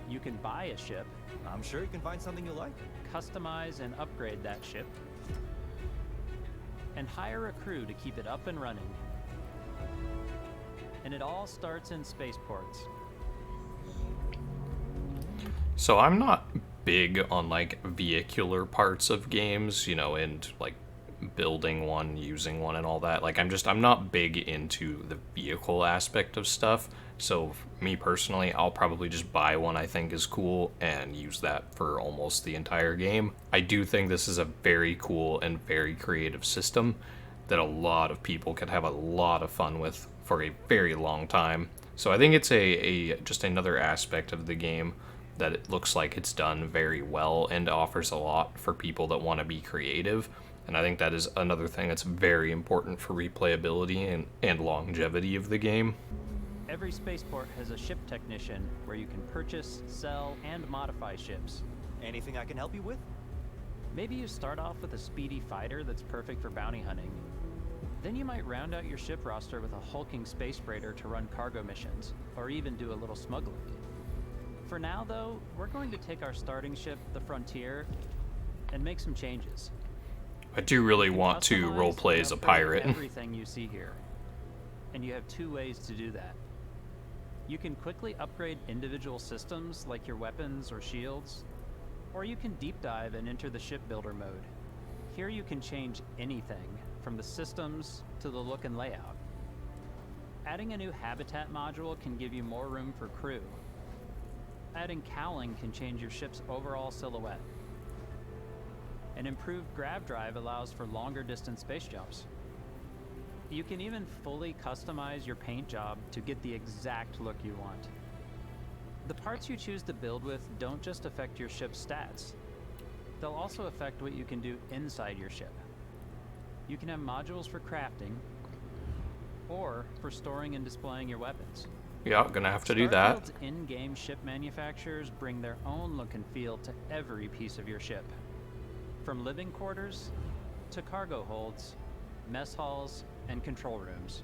You can buy a ship. I'm sure you can find something you like. Customize and upgrade that ship. And hire a crew to keep it up and running. And it all starts in spaceports. So I'm not big on like vehicular parts of games, you know, and like building one, using one and all that. Like I'm not big into the vehicle aspect of stuff. So me personally, I'll probably just buy one I think is cool and use that for almost the entire game. I do think this is a very cool and very creative system that a lot of people could have a lot of fun with for a very long time. So I think it's a just another aspect of the game that it looks like it's done very well and offers a lot for people that want to be creative. And I think that is another thing that's very important for replayability and longevity of the game. Every spaceport has a ship technician where you can purchase, sell, and modify ships. Anything I can help you with? Maybe you start off with a speedy fighter that's perfect for bounty hunting. Then you might round out your ship roster with a hulking space freighter to run cargo missions, or even do a little smuggling. For now, though, we're going to take our starting ship, the Frontier, and make some changes. I do really want to roleplay as a pirate. Everything you see here. And you have two ways to do that. You can quickly upgrade individual systems like your weapons or shields, or you can deep dive and enter the shipbuilder mode. Here you can change anything, from the systems to the look and layout. Adding a new habitat module can give you more room for crew. Adding cowling can change your ship's overall silhouette. An improved grav drive allows for longer distance space jumps. You can even fully customize your paint job to get the exact look you want. The parts you choose to build with don't just affect your ship's stats. They'll also affect what you can do inside your ship. You can have modules for crafting, or for storing and displaying your weapons. Yeah, gonna have to do that. Starfield's in-game ship manufacturers bring their own look and feel to every piece of your ship. From living quarters, to cargo holds, mess halls, and control rooms.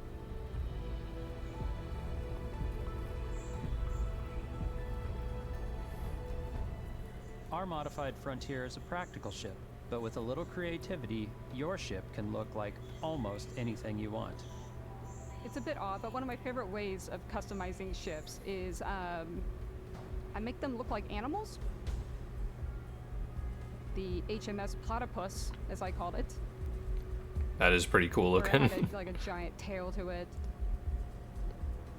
Our modified Frontier is a practical ship, but with a little creativity, your ship can look like almost anything you want. It's a bit odd, but one of my favorite ways of customizing ships is I make them look like animals. The HMS Platypus, as I called it. That is pretty cool Where it looking. had like a giant tail to it.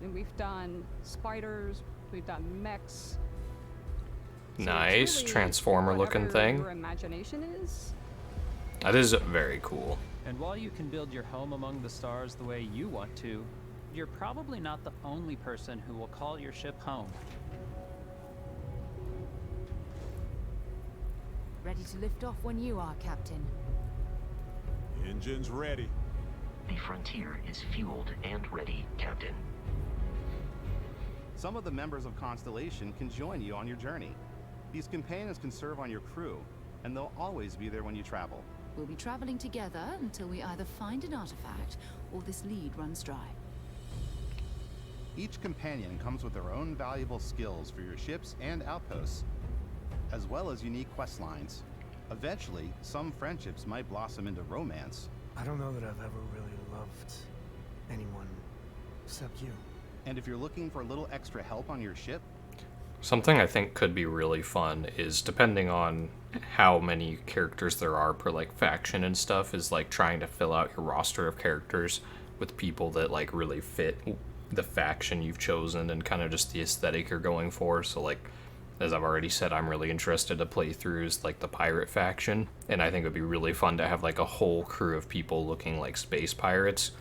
And we've done spiders, we've done mechs. So Nice, really transformer looking whatever thing. your imagination is. That is very cool. And while you can build your home among the stars the way you want to, you're probably not the only person who will call your ship home. Ready to lift off when you are, Captain. Engines ready. The Frontier is fueled and ready, Captain. Some of the members of Constellation can join you on your journey. These companions can serve on your crew, and they'll always be there when you travel. We'll be traveling together until we either find an artifact or this lead runs dry. Each companion comes with their own valuable skills for your ships and outposts, as well as unique quest lines. Eventually, some friendships might blossom into romance. I don't know that I've ever really loved anyone except you. And if you're looking for a little extra help on your ship, Something I think could be really fun is, depending on how many characters there are per like faction and stuff, is like trying to fill out your roster of characters with people that like really fit the faction you've chosen and kind of just the aesthetic you're going for. So like, as I've already said, I'm really interested to play through is like the pirate faction, and I think it would be really fun to have like a whole crew of people looking like space pirates.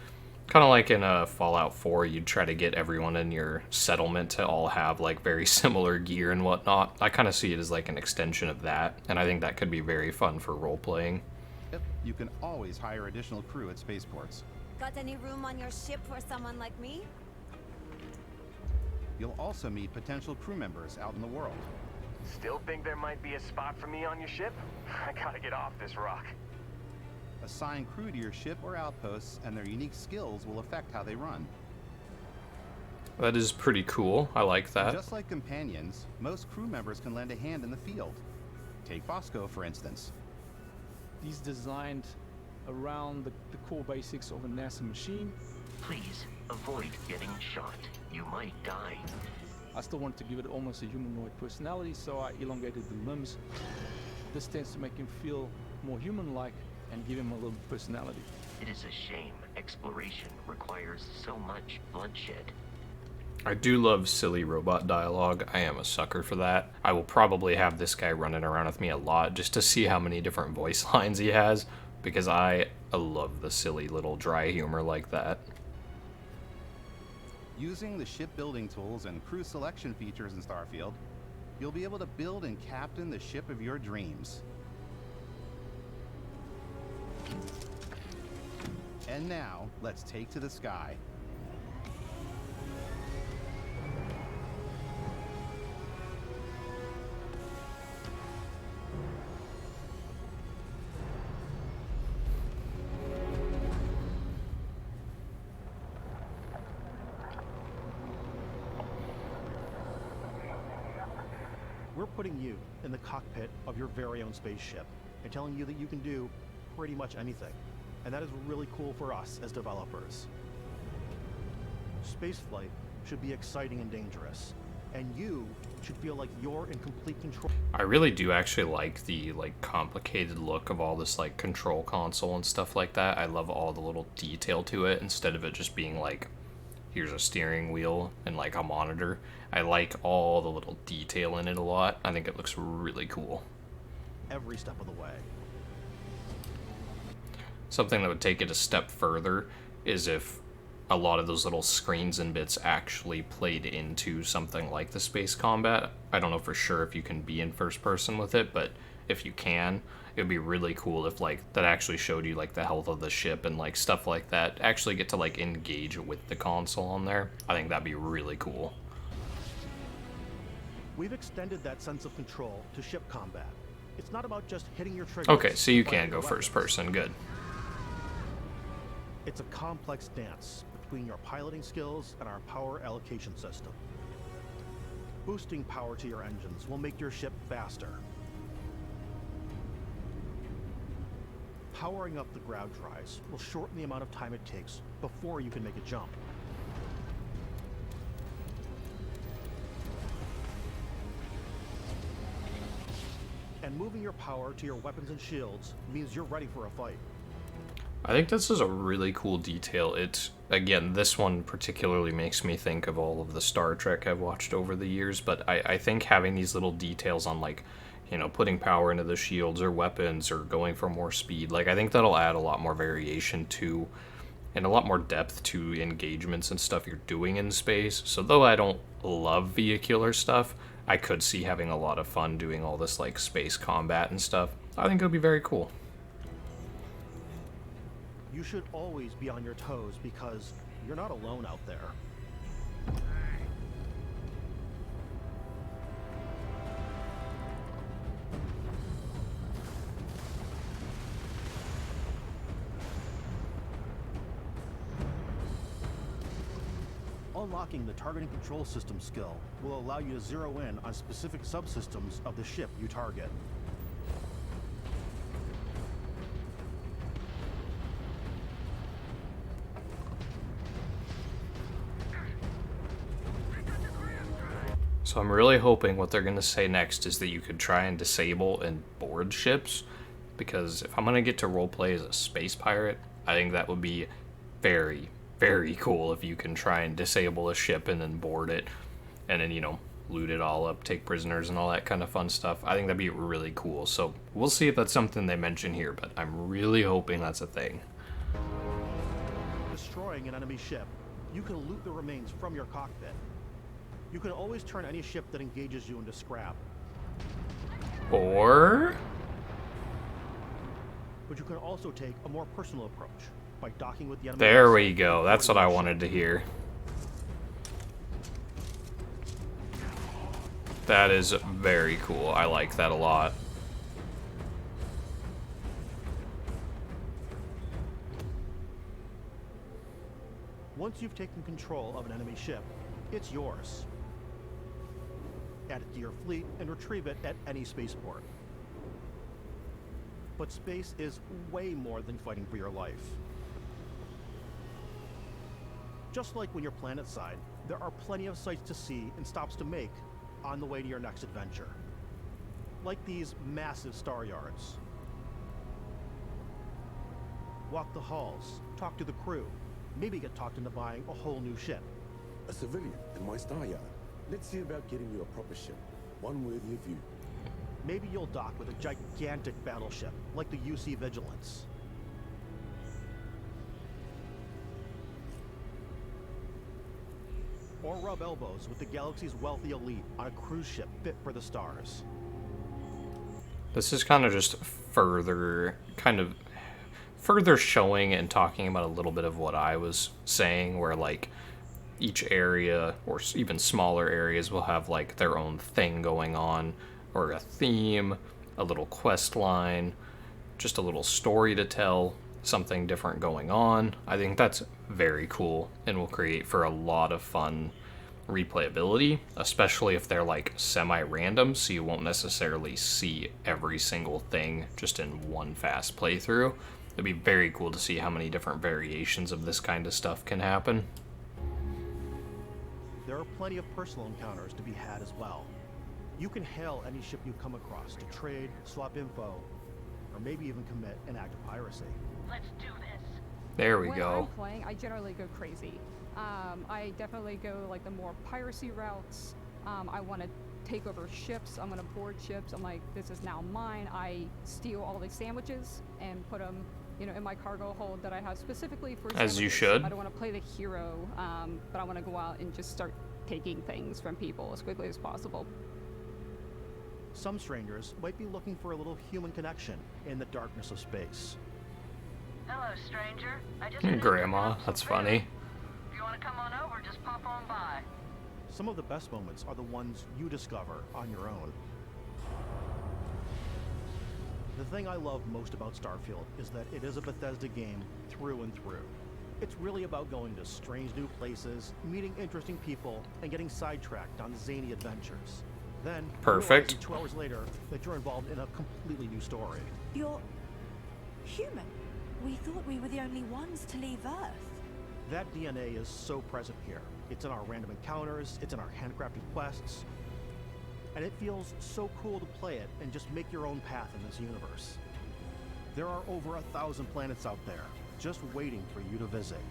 Kind of like in Fallout 4, you'd try to get everyone in your settlement to all have like very similar gear and whatnot. I kind of see it as like an extension of that, and I think that could be very fun for role-playing. you can always hire additional crew at spaceports. Got any room on your ship for someone like me? You'll also meet potential crew members out in the world. Still think there might be a spot for me on your ship? I gotta get off this rock. Assign crew to your ship or outposts, and their unique skills will affect how they run. That is pretty cool. I like that. Just like companions, most crew members can lend a hand in the field. Take Bosco, for instance. He's designed around the core basics of a NASA machine. Please, avoid getting shot. You might die. I still wanted to give it almost a humanoid personality, so I elongated the limbs. This tends to make him feel more human-like and give him a little personality. It is a shame exploration requires so much bloodshed. I do love silly robot dialogue. I am a sucker for that. I will probably have this guy running around with me a lot just to see how many different voice lines he has, because I love the silly little dry humor like that. Using the shipbuilding tools and crew selection features in Starfield, you'll be able to build and captain the ship of your dreams. And now, let's take to the sky. We're putting you in the cockpit of your very own spaceship and telling you that you can do pretty much anything. And that is really cool for us as developers. Spaceflight should be exciting and dangerous, and you should feel like you're in complete control. I really do actually like the complicated look of all this control console and stuff like that. I love all the little detail to it instead of it just being here's a steering wheel and a monitor. I like all the little detail in it a lot. I think it looks really cool. Every step of the way. Something that would take it a step further is if a lot of those little screens and bits actually played into something like the space combat. I don't know for sure if you can be in first person with it, but if you can, it would be really cool if that actually showed you the health of the ship and stuff like that. Actually get to engage with the console on there. I think that'd be really cool. We've extended that sense of control to ship combat. It's not about just hitting your triggers. Okay, so you can go first person. Good. It's a complex dance between your piloting skills and our power allocation system. Boosting power to your engines will make your ship faster. Powering up the ground drives will shorten the amount of time it takes before you can make a jump. And moving your power to your weapons and shields means you're ready for a fight. I think this is a really cool detail. Again, this one particularly makes me think of all of the Star Trek I've watched over the years, but I think having these little details on putting power into the shields or weapons or going for more speed, I think that'll add a lot more variation to and a lot more depth to engagements and stuff you're doing in space. So though I don't love vehicular stuff, I could see having a lot of fun doing all this space combat and stuff. I think it would be very cool. You should always be on your toes because you're not alone out there. Unlocking the targeting control system skill will allow you to zero in on specific subsystems of the ship you target. So I'm really hoping what they're going to say next is that you could try and disable and board ships, because if I'm going to get to roleplay as a space pirate, I think that would be very, very cool if you can try and disable a ship and then board it, and then, loot it all up, take prisoners and all that kind of fun stuff. I think that'd be really cool. So we'll see if that's something they mention here, but I'm really hoping that's a thing. Destroying an enemy ship, you can loot the remains from your cockpit. You can always turn any ship that engages you into scrap. Or? But you can also take a more personal approach by docking with the enemy. There we go. That's what I wanted to hear. That is very cool. I like that a lot. Once you've taken control of an enemy ship, it's yours. Add it to your fleet and retrieve it at any spaceport. But space is way more than fighting for your life. Just like when you're planetside, there are plenty of sights to see and stops to make on the way to your next adventure. Like these massive star yards. Walk the halls, talk to the crew, maybe get talked into buying a whole new ship. A civilian in my star yard. Let's see about getting you a proper ship, one worthy of you. Maybe you'll dock with a gigantic battleship, like the UC Vigilance. Or rub elbows with the galaxy's wealthy elite on a cruise ship fit for the stars. This is kind of just further showing and talking about a little bit of what I was saying, where like each area or even smaller areas will have like their own thing going on, or a theme, a little quest line, just a little story to tell, something different going on. I think that's very cool and will create for a lot of fun replayability, especially if they're like semi-random, so you won't necessarily see every single thing just in one fast playthrough. It'd be very cool to see how many different variations of this kind of stuff can happen. There are plenty of personal encounters to be had as well. You can hail any ship you come across to trade, swap info, or maybe even commit an act of piracy. Let's do this. There we when go. I'm playing, I generally go crazy. I definitely go like the more piracy routes. I want to take over ships. I'm going to board ships. I'm like, this is now mine. I steal all the sandwiches and put them, you know, in my cargo hold that I have specifically for sandwiches. As you should. I don't want to play the hero, but I want to go out and just start taking things from people as quickly as possible. Some strangers might be looking for a little human connection in the darkness of space. Hello, stranger. I just Grandma, that's funny. If you want to come on over, just pop on by. Some of the best moments are the ones you discover on your own. The thing I love most about Starfield is that it is a Bethesda game through and through. It's really about going to strange new places, meeting interesting people, and getting sidetracked on zany adventures. Then, perfect. 2 hours later, that you're involved in a completely new story. You're human. We thought we were the only ones to leave Earth. That DNA is so present here. It's in our random encounters, it's in our handcrafted quests, and it feels so cool to play it and just make your own path in this universe. There are over 1,000 planets out there, just waiting for you to visit.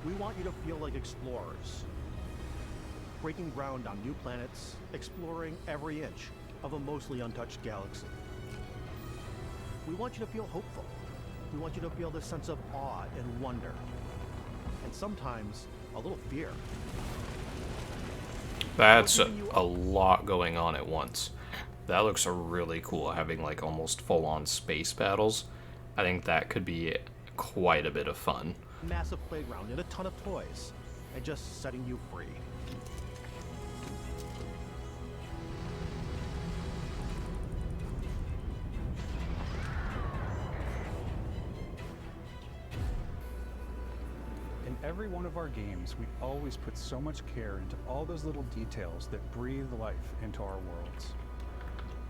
We want you to feel like explorers, breaking ground on new planets, exploring every inch of a mostly untouched galaxy. We want you to feel hopeful. We want you to feel this sense of awe and wonder, and sometimes a little fear. That's a lot going on at once. That looks really cool, having like almost full-on space battles. I think that could be quite a bit of fun. Massive playground and a ton of toys, and just setting you free. In every one of our games, we always put so much care into all those little details that breathe life into our worlds.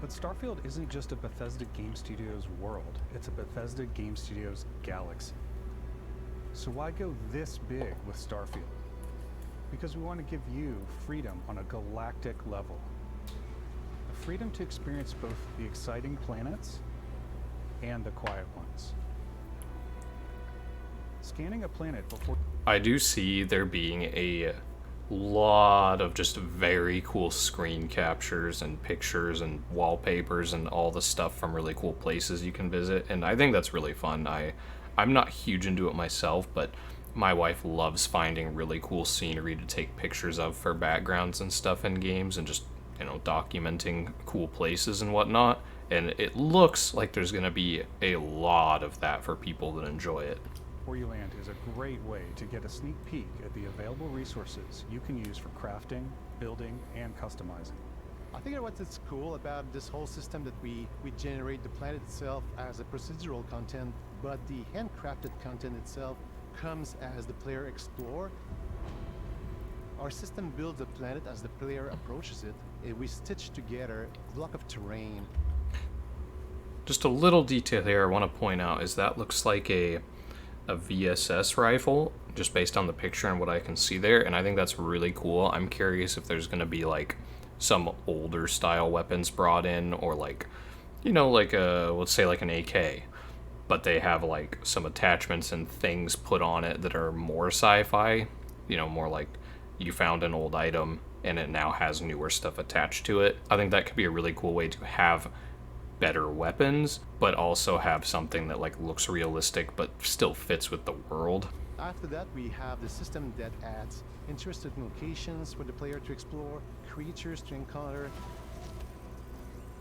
But Starfield isn't just a Bethesda Game Studios world, it's a Bethesda Game Studios galaxy. So why go this big with Starfield? Because we want to give you freedom on a galactic level. The freedom to experience both the exciting planets and the quiet ones. Scanning a planet before... I do see there being a lot of just very cool screen captures and pictures and wallpapers and all the stuff from really cool places you can visit, and I think that's really fun. I'm not huge into it myself, but my wife loves finding really cool scenery to take pictures of for backgrounds and stuff in games, and just, you know, documenting cool places and whatnot, and it looks like there's going to be a lot of that for people that enjoy it. before you land is a great way to get a sneak peek at the available resources you can use for crafting, building, and customizing. I think what's cool about this whole system that we generate the planet itself as a procedural content, but the handcrafted content itself comes as the player explore. Our system builds the planet as the player approaches it, and we stitch together a block of terrain. Just a little detail here I want to point out is that looks like a VSS rifle, just based on the picture and what I can see there, and I think that's really cool. I'm curious if there's going to be like some older style weapons brought in, or like, you know, like a, let's say like an AK, but they have like some attachments and things put on it that are more sci-fi, you know, more like you found an old item and it now has newer stuff attached to it. I think that could be a really cool way to have better weapons, but also have something that like looks realistic but still fits with the world. After that, we have the system that adds interesting locations for the player to explore, creatures to encounter,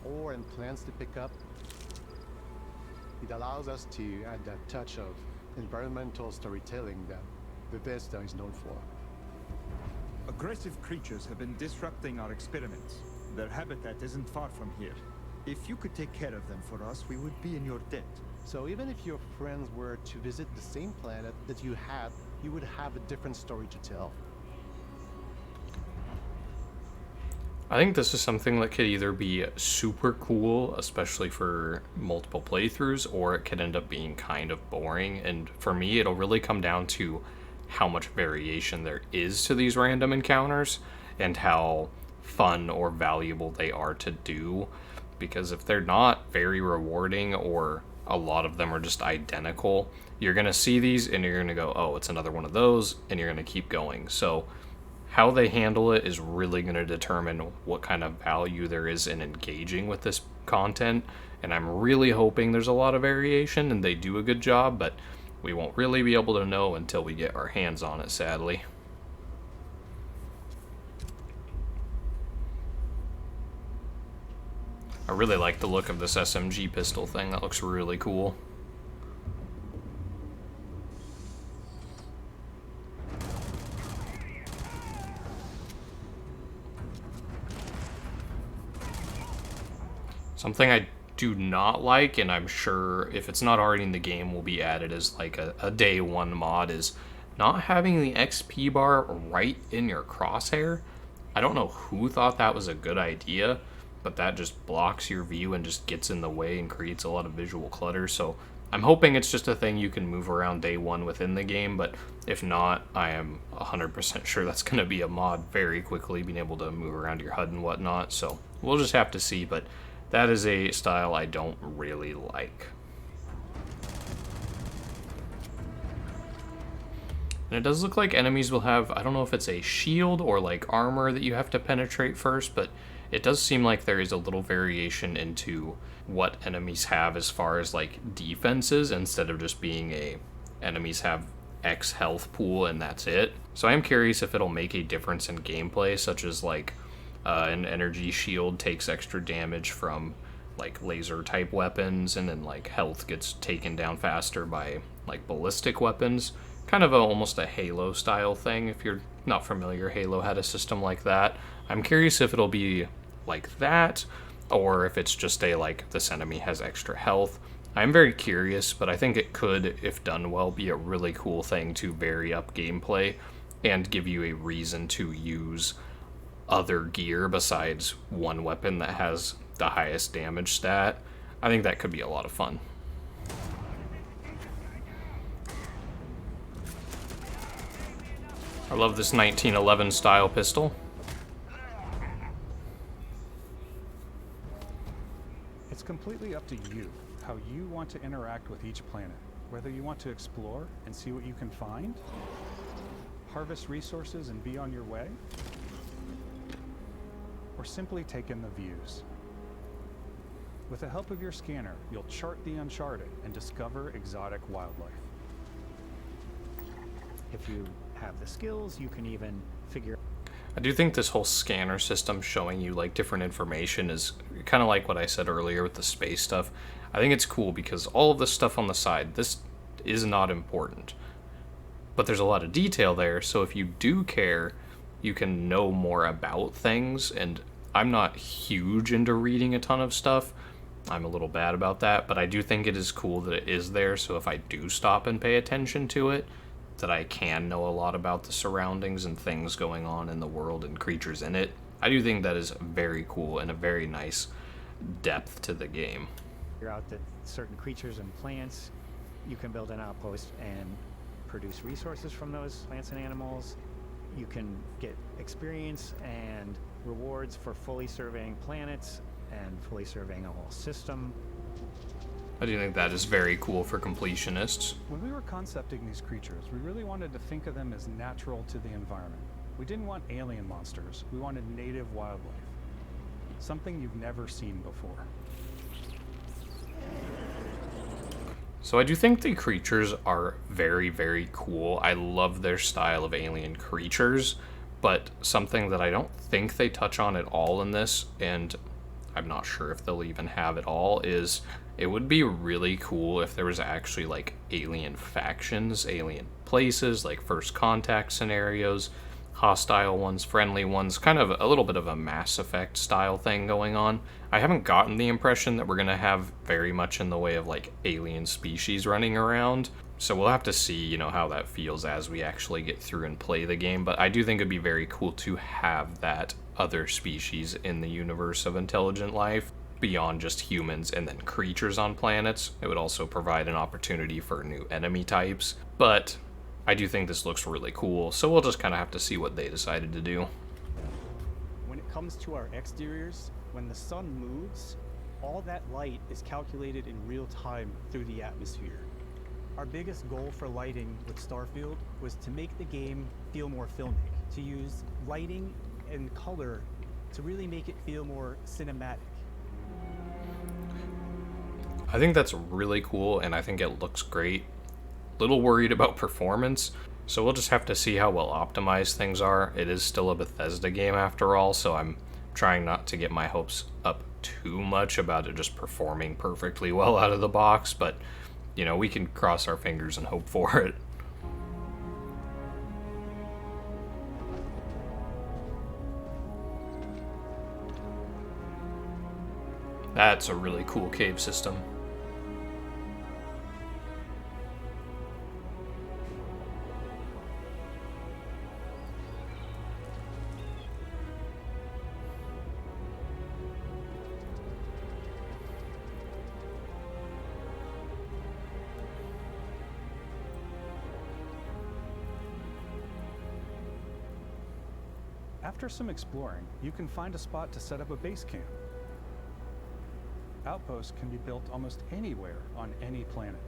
ore and plants to pick up. It allows us to add that touch of environmental storytelling that Bethesda is known for. Aggressive creatures have been disrupting our experiments. Their habitat isn't far from here. If you could take care of them for us, we would be in your debt. So even if your friends were to visit the same planet that you had, you would have a different story to tell. I think this is something that could either be super cool, especially for multiple playthroughs, or it could end up being kind of boring. And for me, it'll really come down to how much variation there is to these random encounters and how fun or valuable they are to do. Because if they're not very rewarding, or a lot of them are just identical, you're going to see these and you're going to go, oh, it's another one of those, and you're going to keep going. So how they handle it is really going to determine what kind of value there is in engaging with this content. And I'm really hoping there's a lot of variation and they do a good job, but we won't really be able to know until we get our hands on it, sadly. I really like the look of this SMG pistol thing. That looks really cool. Something I do not like, and I'm sure if it's not already in the game will be added as like a day one mod, is not having the XP bar right in your crosshair. I don't know who thought that was a good idea, but that just blocks your view and just gets in the way and creates a lot of visual clutter. So I'm hoping it's just a thing you can move around day one within the game, but if not, I am 100% sure that's going to be a mod very quickly, being able to move around your HUD and whatnot. So we'll just have to see, but that is a style I don't really like. And it does look like enemies will have, I don't know if it's a shield or like armor that you have to penetrate first, but it does seem like there is a little variation into what enemies have as far as like defenses, instead of just being a enemies have X health pool and that's it. So I am curious if it'll make a difference in gameplay, such as like an energy shield takes extra damage from like laser type weapons, and then like health gets taken down faster by like ballistic weapons. Kind of almost a Halo style thing. If you're not familiar, Halo had a system like that. I'm curious if it'll be like that, or if it's just a like this enemy has extra health. I'm very curious, but I think it could, if done well, be a really cool thing to vary up gameplay and give you a reason to use other gear besides one weapon that has the highest damage stat. I think that could be a lot of fun. I love this 1911 style pistol. It's completely up to you how you want to interact with each planet. Whether you want to explore and see what you can find, harvest resources and be on your way, or simply take in the views. With the help of your scanner, you'll chart the uncharted and discover exotic wildlife. If you have the skills, you can even figure. I do think this whole scanner system showing you like different information is kind of like what I said earlier with the space stuff. I think it's cool because all of this stuff on the side, this is not important. But there's a lot of detail there, so if you do care, you can know more about things, and I'm not huge into reading a ton of stuff. I'm a little bad about that, but I do think it is cool that it is there, so if I do stop and pay attention to it, that I can know a lot about the surroundings and things going on in the world and creatures in it. I do think that is very cool and a very nice depth to the game. Figure out that certain creatures and plants, you can build an outpost and produce resources from those plants and animals. You can get experience and rewards for fully surveying planets and fully surveying a whole system. I do think that is very cool for completionists. When we were concepting these creatures, we really wanted to think of them as natural to the environment. We didn't want alien monsters, we wanted native wildlife. Something you've never seen before. So I do think the creatures are very, very cool. I love their style of alien creatures, but something that I don't think they touch on at all in this, and I'm not sure if they'll even have it all, is it would be really cool if there was actually like alien factions, alien places, like first contact scenarios, hostile ones, friendly ones, kind of a little bit of a Mass Effect style thing going on. I haven't gotten the impression that we're going to have very much in the way of like alien species running around, so we'll have to see, you know, how that feels as we actually get through and play the game, but I do think it'd be very cool to have that other species in the universe of intelligent life beyond just humans and then creatures on planets. It would also provide an opportunity for new enemy types, but I do think this looks really cool, so we'll just kind of have to see what they decided to do. When it comes to our exteriors, when the sun moves, all that light is calculated in real time through the atmosphere. Our biggest goal for lighting with Starfield was to make the game feel more filmic, to use lighting and color to really make it feel more cinematic. I think that's really cool, and I think it looks great. Little worried about performance, so we'll just have to see how well optimized things are. It is still a Bethesda game after all, so I'm trying not to get my hopes up too much about it just performing perfectly well out of the box, but you know, we can cross our fingers and hope for it. That's a really cool cave system. After some exploring, you can find a spot to set up a base camp. Outposts can be built almost anywhere on any planet.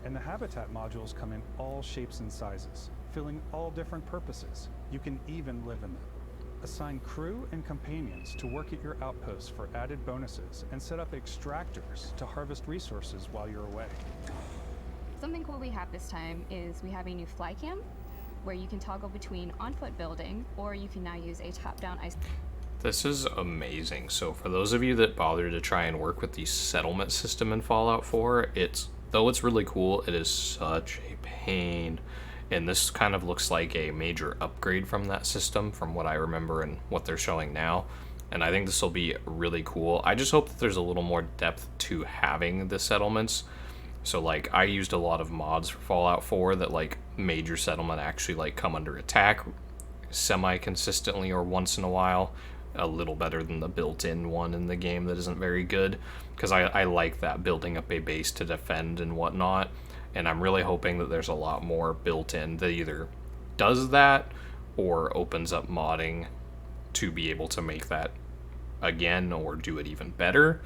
And the habitat modules come in all shapes and sizes, filling all different purposes. You can even live in them. Assign crew and companions to work at your outposts for added bonuses, and set up extractors to harvest resources while you're away. Something cool we have this time is we have a new fly cam, where you can toggle between on-foot building, or you can now use a top-down ice. This is amazing. So for those of you that bother to try and work with the settlement system in Fallout 4, though it's really cool, it is such a pain. And this kind of looks like a major upgrade from that system, from what I remember and what they're showing now. And I think this will be really cool. I just hope that there's a little more depth to having the settlements. So like, I used a lot of mods for Fallout 4 that like major settlement actually like come under attack semi-consistently or once in a while. A little better than the built-in one in the game that isn't very good, because I like that, building up a base to defend and whatnot, and I'm really hoping that there's a lot more built-in that either does that or opens up modding to be able to make that again or do it even better.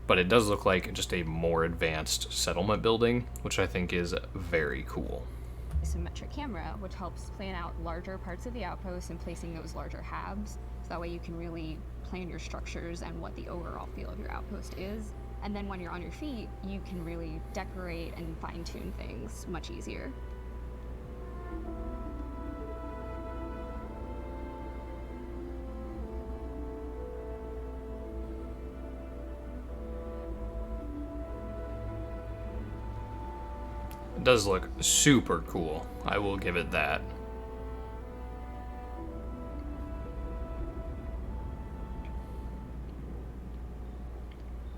But it does look like just a more advanced settlement building, which I think is very cool. Symmetric camera, which helps plan out larger parts of the outpost and placing those larger halves. So that way you can really plan your structures and what the overall feel of your outpost is. And then when you're on your feet, you can really decorate and fine-tune things much easier. It does look super cool. I will give it that.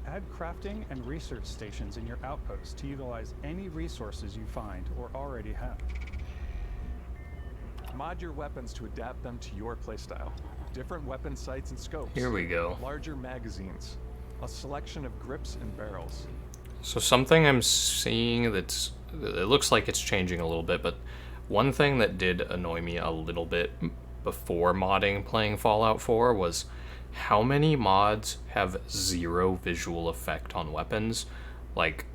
Add crafting and research stations in your outposts to utilize any resources you find or already have. Mod your weapons to adapt them to your playstyle. Different weapon sights and scopes. Here we go. Larger magazines. A selection of grips and barrels. So something I'm seeing it looks like it's changing a little bit, but one thing that did annoy me a little bit before modding playing Fallout 4 was how many mods have zero visual effect on weapons. Like,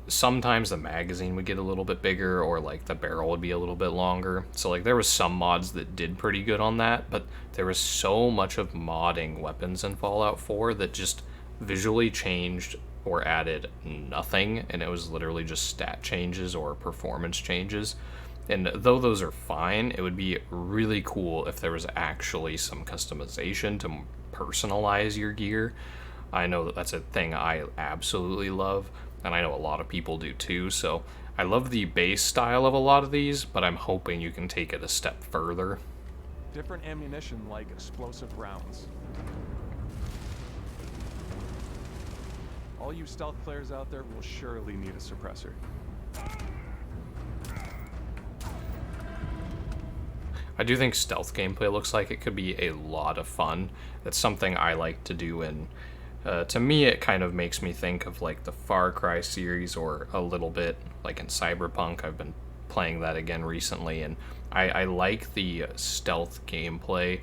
sometimes the magazine would get a little bit bigger, or like the barrel would be a little bit longer. So like there was some mods that did pretty good on that, but there was so much of modding weapons in Fallout 4 that just visually changed or added nothing, and it was literally just stat changes or performance changes. And though those are fine, it would be really cool if there was actually some customization to personalize your gear. I know that that's a thing I absolutely love, and I know a lot of people do too, so I love the base style of a lot of these, but I'm hoping you can take it a step further. Different ammunition like explosive rounds. All you stealth players out there will surely need a suppressor. I do think stealth gameplay looks like it could be a lot of fun. It's something I like to do, and to me it kind of makes me think of like the Far Cry series, or a little bit like in Cyberpunk. I've been playing that again recently, and I like the stealth gameplay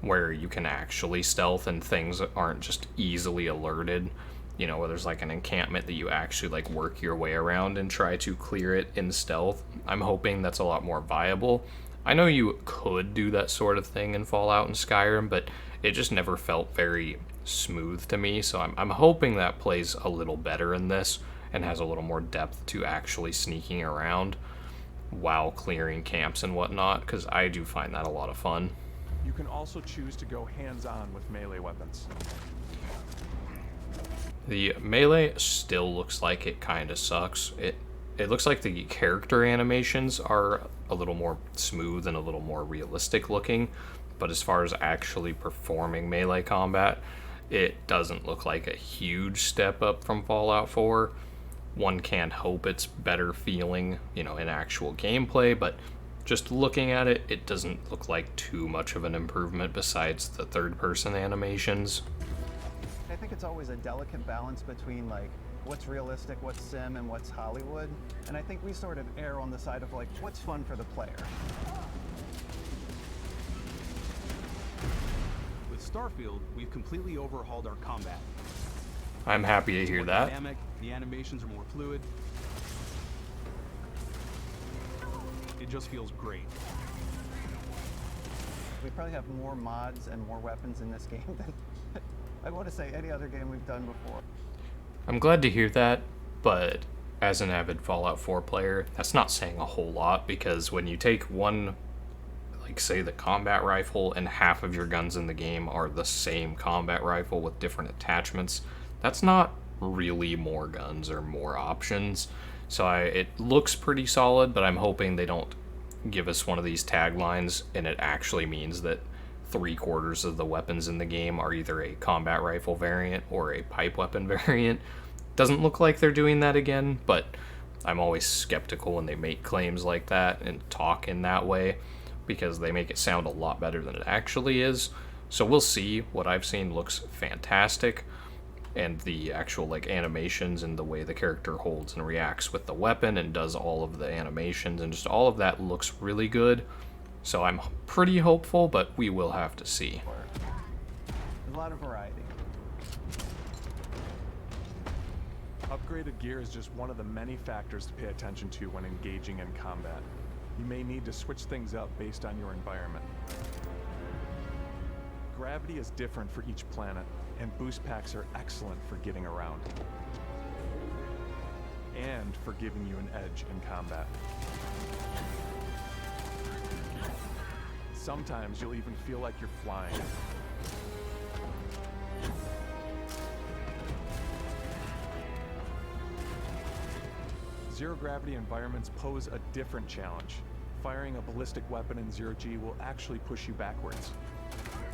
where you can actually stealth and things aren't just easily alerted. You know, where there's like an encampment that you actually like work your way around and try to clear it in stealth. I'm hoping that's a lot more viable. I know you could do that sort of thing in Fallout and Skyrim, but it just never felt very smooth to me, so I'm hoping that plays a little better in this and has a little more depth to actually sneaking around while clearing camps and whatnot, because I do find that a lot of fun. You can also choose to go hands-on with melee weapons. The melee still looks like it kind of sucks. It looks like the character animations are a little more smooth and a little more realistic looking, but as far as actually performing melee combat, it doesn't look like a huge step up from Fallout 4. One can't hope it's better feeling, you know, in actual gameplay, but just looking at it, it doesn't look like too much of an improvement besides the third-person animations. I think it's always a delicate balance between like what's realistic, what's sim, and what's Hollywood. And I think we sort of err on the side of like what's fun for the player. With Starfield, we've completely overhauled our combat. I'm happy to hear that. Dynamic, the animations are more fluid. It just feels great. We probably have more mods and more weapons in this game than I want to say any other game we've done before. I'm glad to hear that, but as an avid Fallout 4 player, that's not saying a whole lot, because when you take one, like say the combat rifle, and half of your guns in the game are the same combat rifle with different attachments, that's not really more guns or more options. So it looks pretty solid, but I'm hoping they don't give us one of these taglines and it actually means that 3/4 of the weapons in the game are either a combat rifle variant or a pipe weapon variant. Doesn't look like they're doing that again, but I'm always skeptical when they make claims like that and talk in that way, because they make it sound a lot better than it actually is. So we'll see. What I've seen looks fantastic, and the actual like animations and the way the character holds and reacts with the weapon and does all of the animations and just all of that looks really good. So I'm pretty hopeful, but we will have to see. There's a lot of variety. Upgraded gear is just one of the many factors to pay attention to when engaging in combat. You may need to switch things up based on your environment. Gravity is different for each planet, and boost packs are excellent for getting around. And for giving you an edge in combat. Sometimes you'll even feel like you're flying. Zero-gravity environments pose a different challenge. Firing a ballistic weapon in zero-G will actually push you backwards.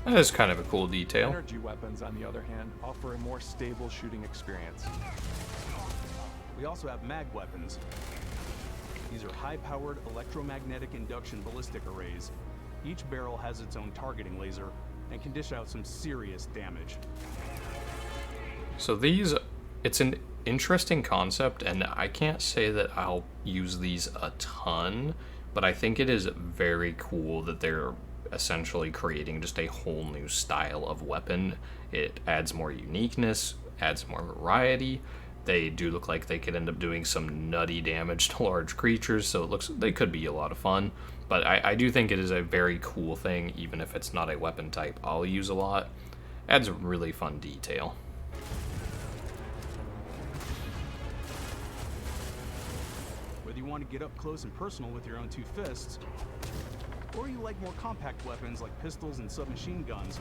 That is kind of a cool detail. Energy weapons, on the other hand, offer a more stable shooting experience. We also have mag weapons. These are high-powered electromagnetic induction ballistic arrays. Each barrel has its own targeting laser and can dish out some serious damage. So these, it's an interesting concept, and I can't say that I'll use these a ton, but I think it is very cool that they're essentially creating just a whole new style of weapon. It adds more uniqueness, adds more variety. They do look like they could end up doing some nutty damage to large creatures, so it looks they could be a lot of fun. But I do think it is a very cool thing, even if it's not a weapon type I'll use a lot. Adds a really fun detail. Whether you want to get up close and personal with your own two fists, or you like more compact weapons like pistols and submachine guns,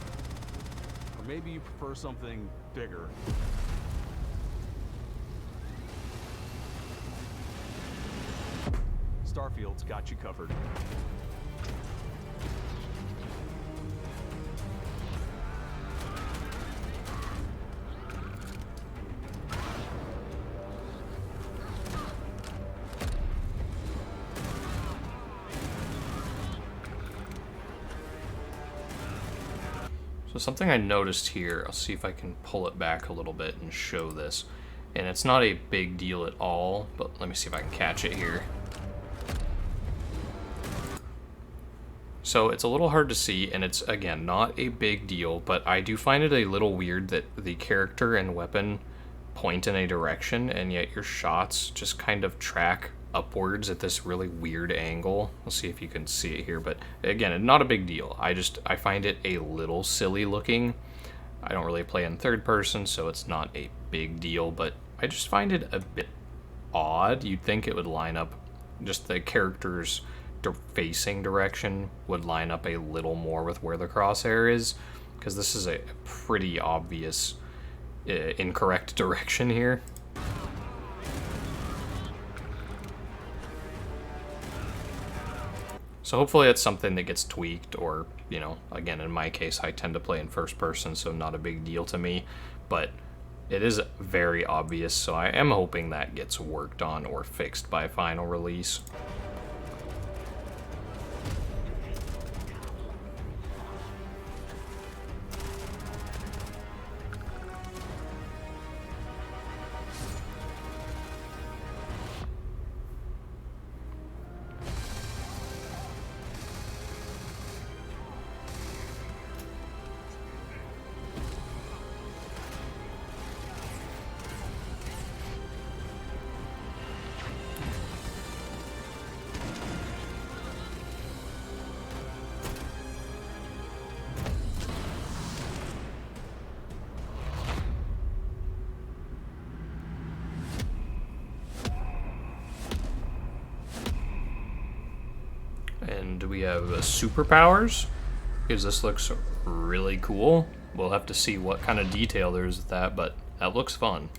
or maybe you prefer something bigger. Starfield's got you covered. So something I noticed here, I'll see if I can pull it back a little bit and show this. And it's not a big deal at all, but let me see if I can catch it here. So it's a little hard to see, and it's, again, not a big deal, but I do find it a little weird that the character and weapon point in a direction, and yet your shots just kind of track upwards at this really weird angle. We'll see if you can see it here, but again, not a big deal. I find it a little silly looking. I don't really play in third person, so it's not a big deal, but I just find it a bit odd. You'd think it would line up, just the character's facing direction would line up a little more with where the crosshair is, because this is a pretty obvious incorrect direction here. So hopefully it's something that gets tweaked, or, you know, again, in my case, I tend to play in first person, so not a big deal to me, but it is very obvious, so I am hoping that gets worked on or fixed by final release. And we have superpowers, because this looks really cool. We'll have to see what kind of detail there is with that, but that looks fun.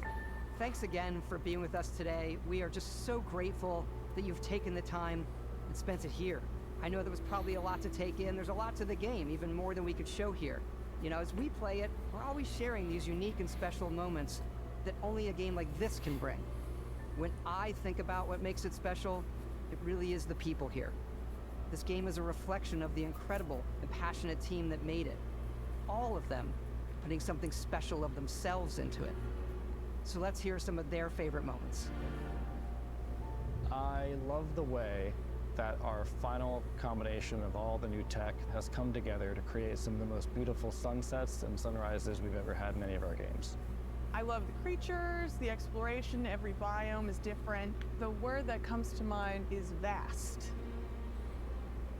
Thanks again for being with us today. We are just so grateful that you've taken the time and spent it here. I know there was probably a lot to take in. There's a lot to the game, even more than we could show here. You know, as we play it, we're always sharing these unique and special moments that only a game like this can bring. When I think about what makes it special, it really is the people here. This game is a reflection of the incredible and passionate team that made it. All of them putting something special of themselves into it. So let's hear some of their favorite moments. I love the way that our final combination of all the new tech has come together to create some of the most beautiful sunsets and sunrises we've ever had in any of our games. I love the creatures, the exploration, every biome is different. The word that comes to mind is vast.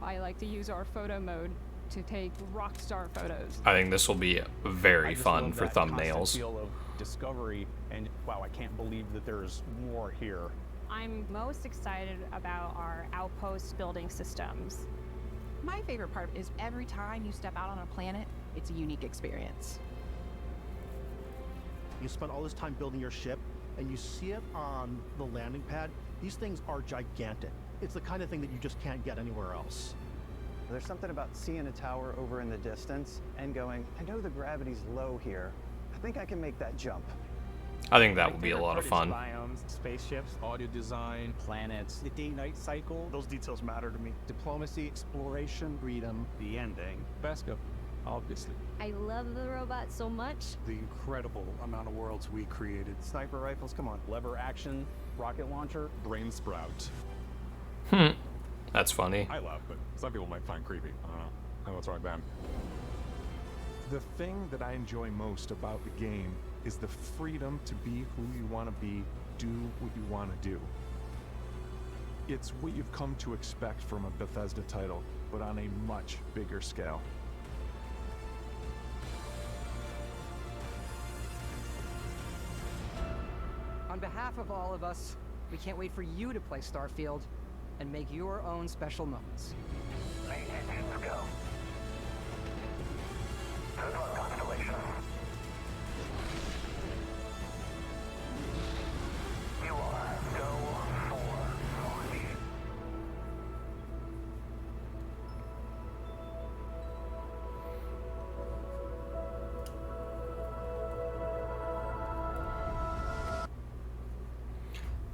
I like to use our photo mode to take rock star photos. I think this will be very fun for thumbnails. Feel of discovery, and wow, I can't believe that there's more here. I'm most excited about our outpost building systems. My favorite part is every time you step out on a planet, it's a unique experience. You spent all this time building your ship, and you see it on the landing pad, these things are gigantic. It's the kind of thing that you just can't get anywhere else. There's something about seeing a tower over in the distance and going, I know the gravity's low here. I think I can make that jump. I think that would be a lot of fun. Biomes, spaceships, Audio design, planets, the day-night cycle, Those details matter to me. diplomacy, exploration, freedom, the ending. Vasco, obviously. I love the robot so much. The incredible amount of worlds we created. Sniper rifles, come on. Lever action, rocket launcher. Brain sprout. That's funny. I love, but some people might find creepy. I don't know. I don't know what's wrong with them. The thing that I enjoy most about the game is the freedom to be who you want to be, do what you want to do. It's what you've come to expect from a Bethesda title, but on a much bigger scale. On behalf of all of us, we can't wait for you to play Starfield and make your own special moments. Main engines go. Good luck, Constellation. You are go for launch.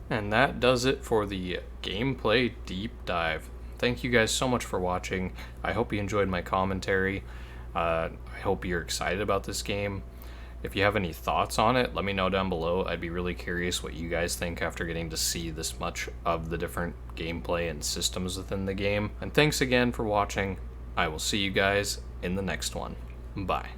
And that does it for the gameplay deep dive. Thank you guys so much for watching. I hope you enjoyed my commentary. I hope you're excited about this game. If you have any thoughts on it, let me know down below. I'd be really curious what you guys think after getting to see this much of the different gameplay and systems within the game. And thanks again for watching. I will see you guys in the next one. Bye.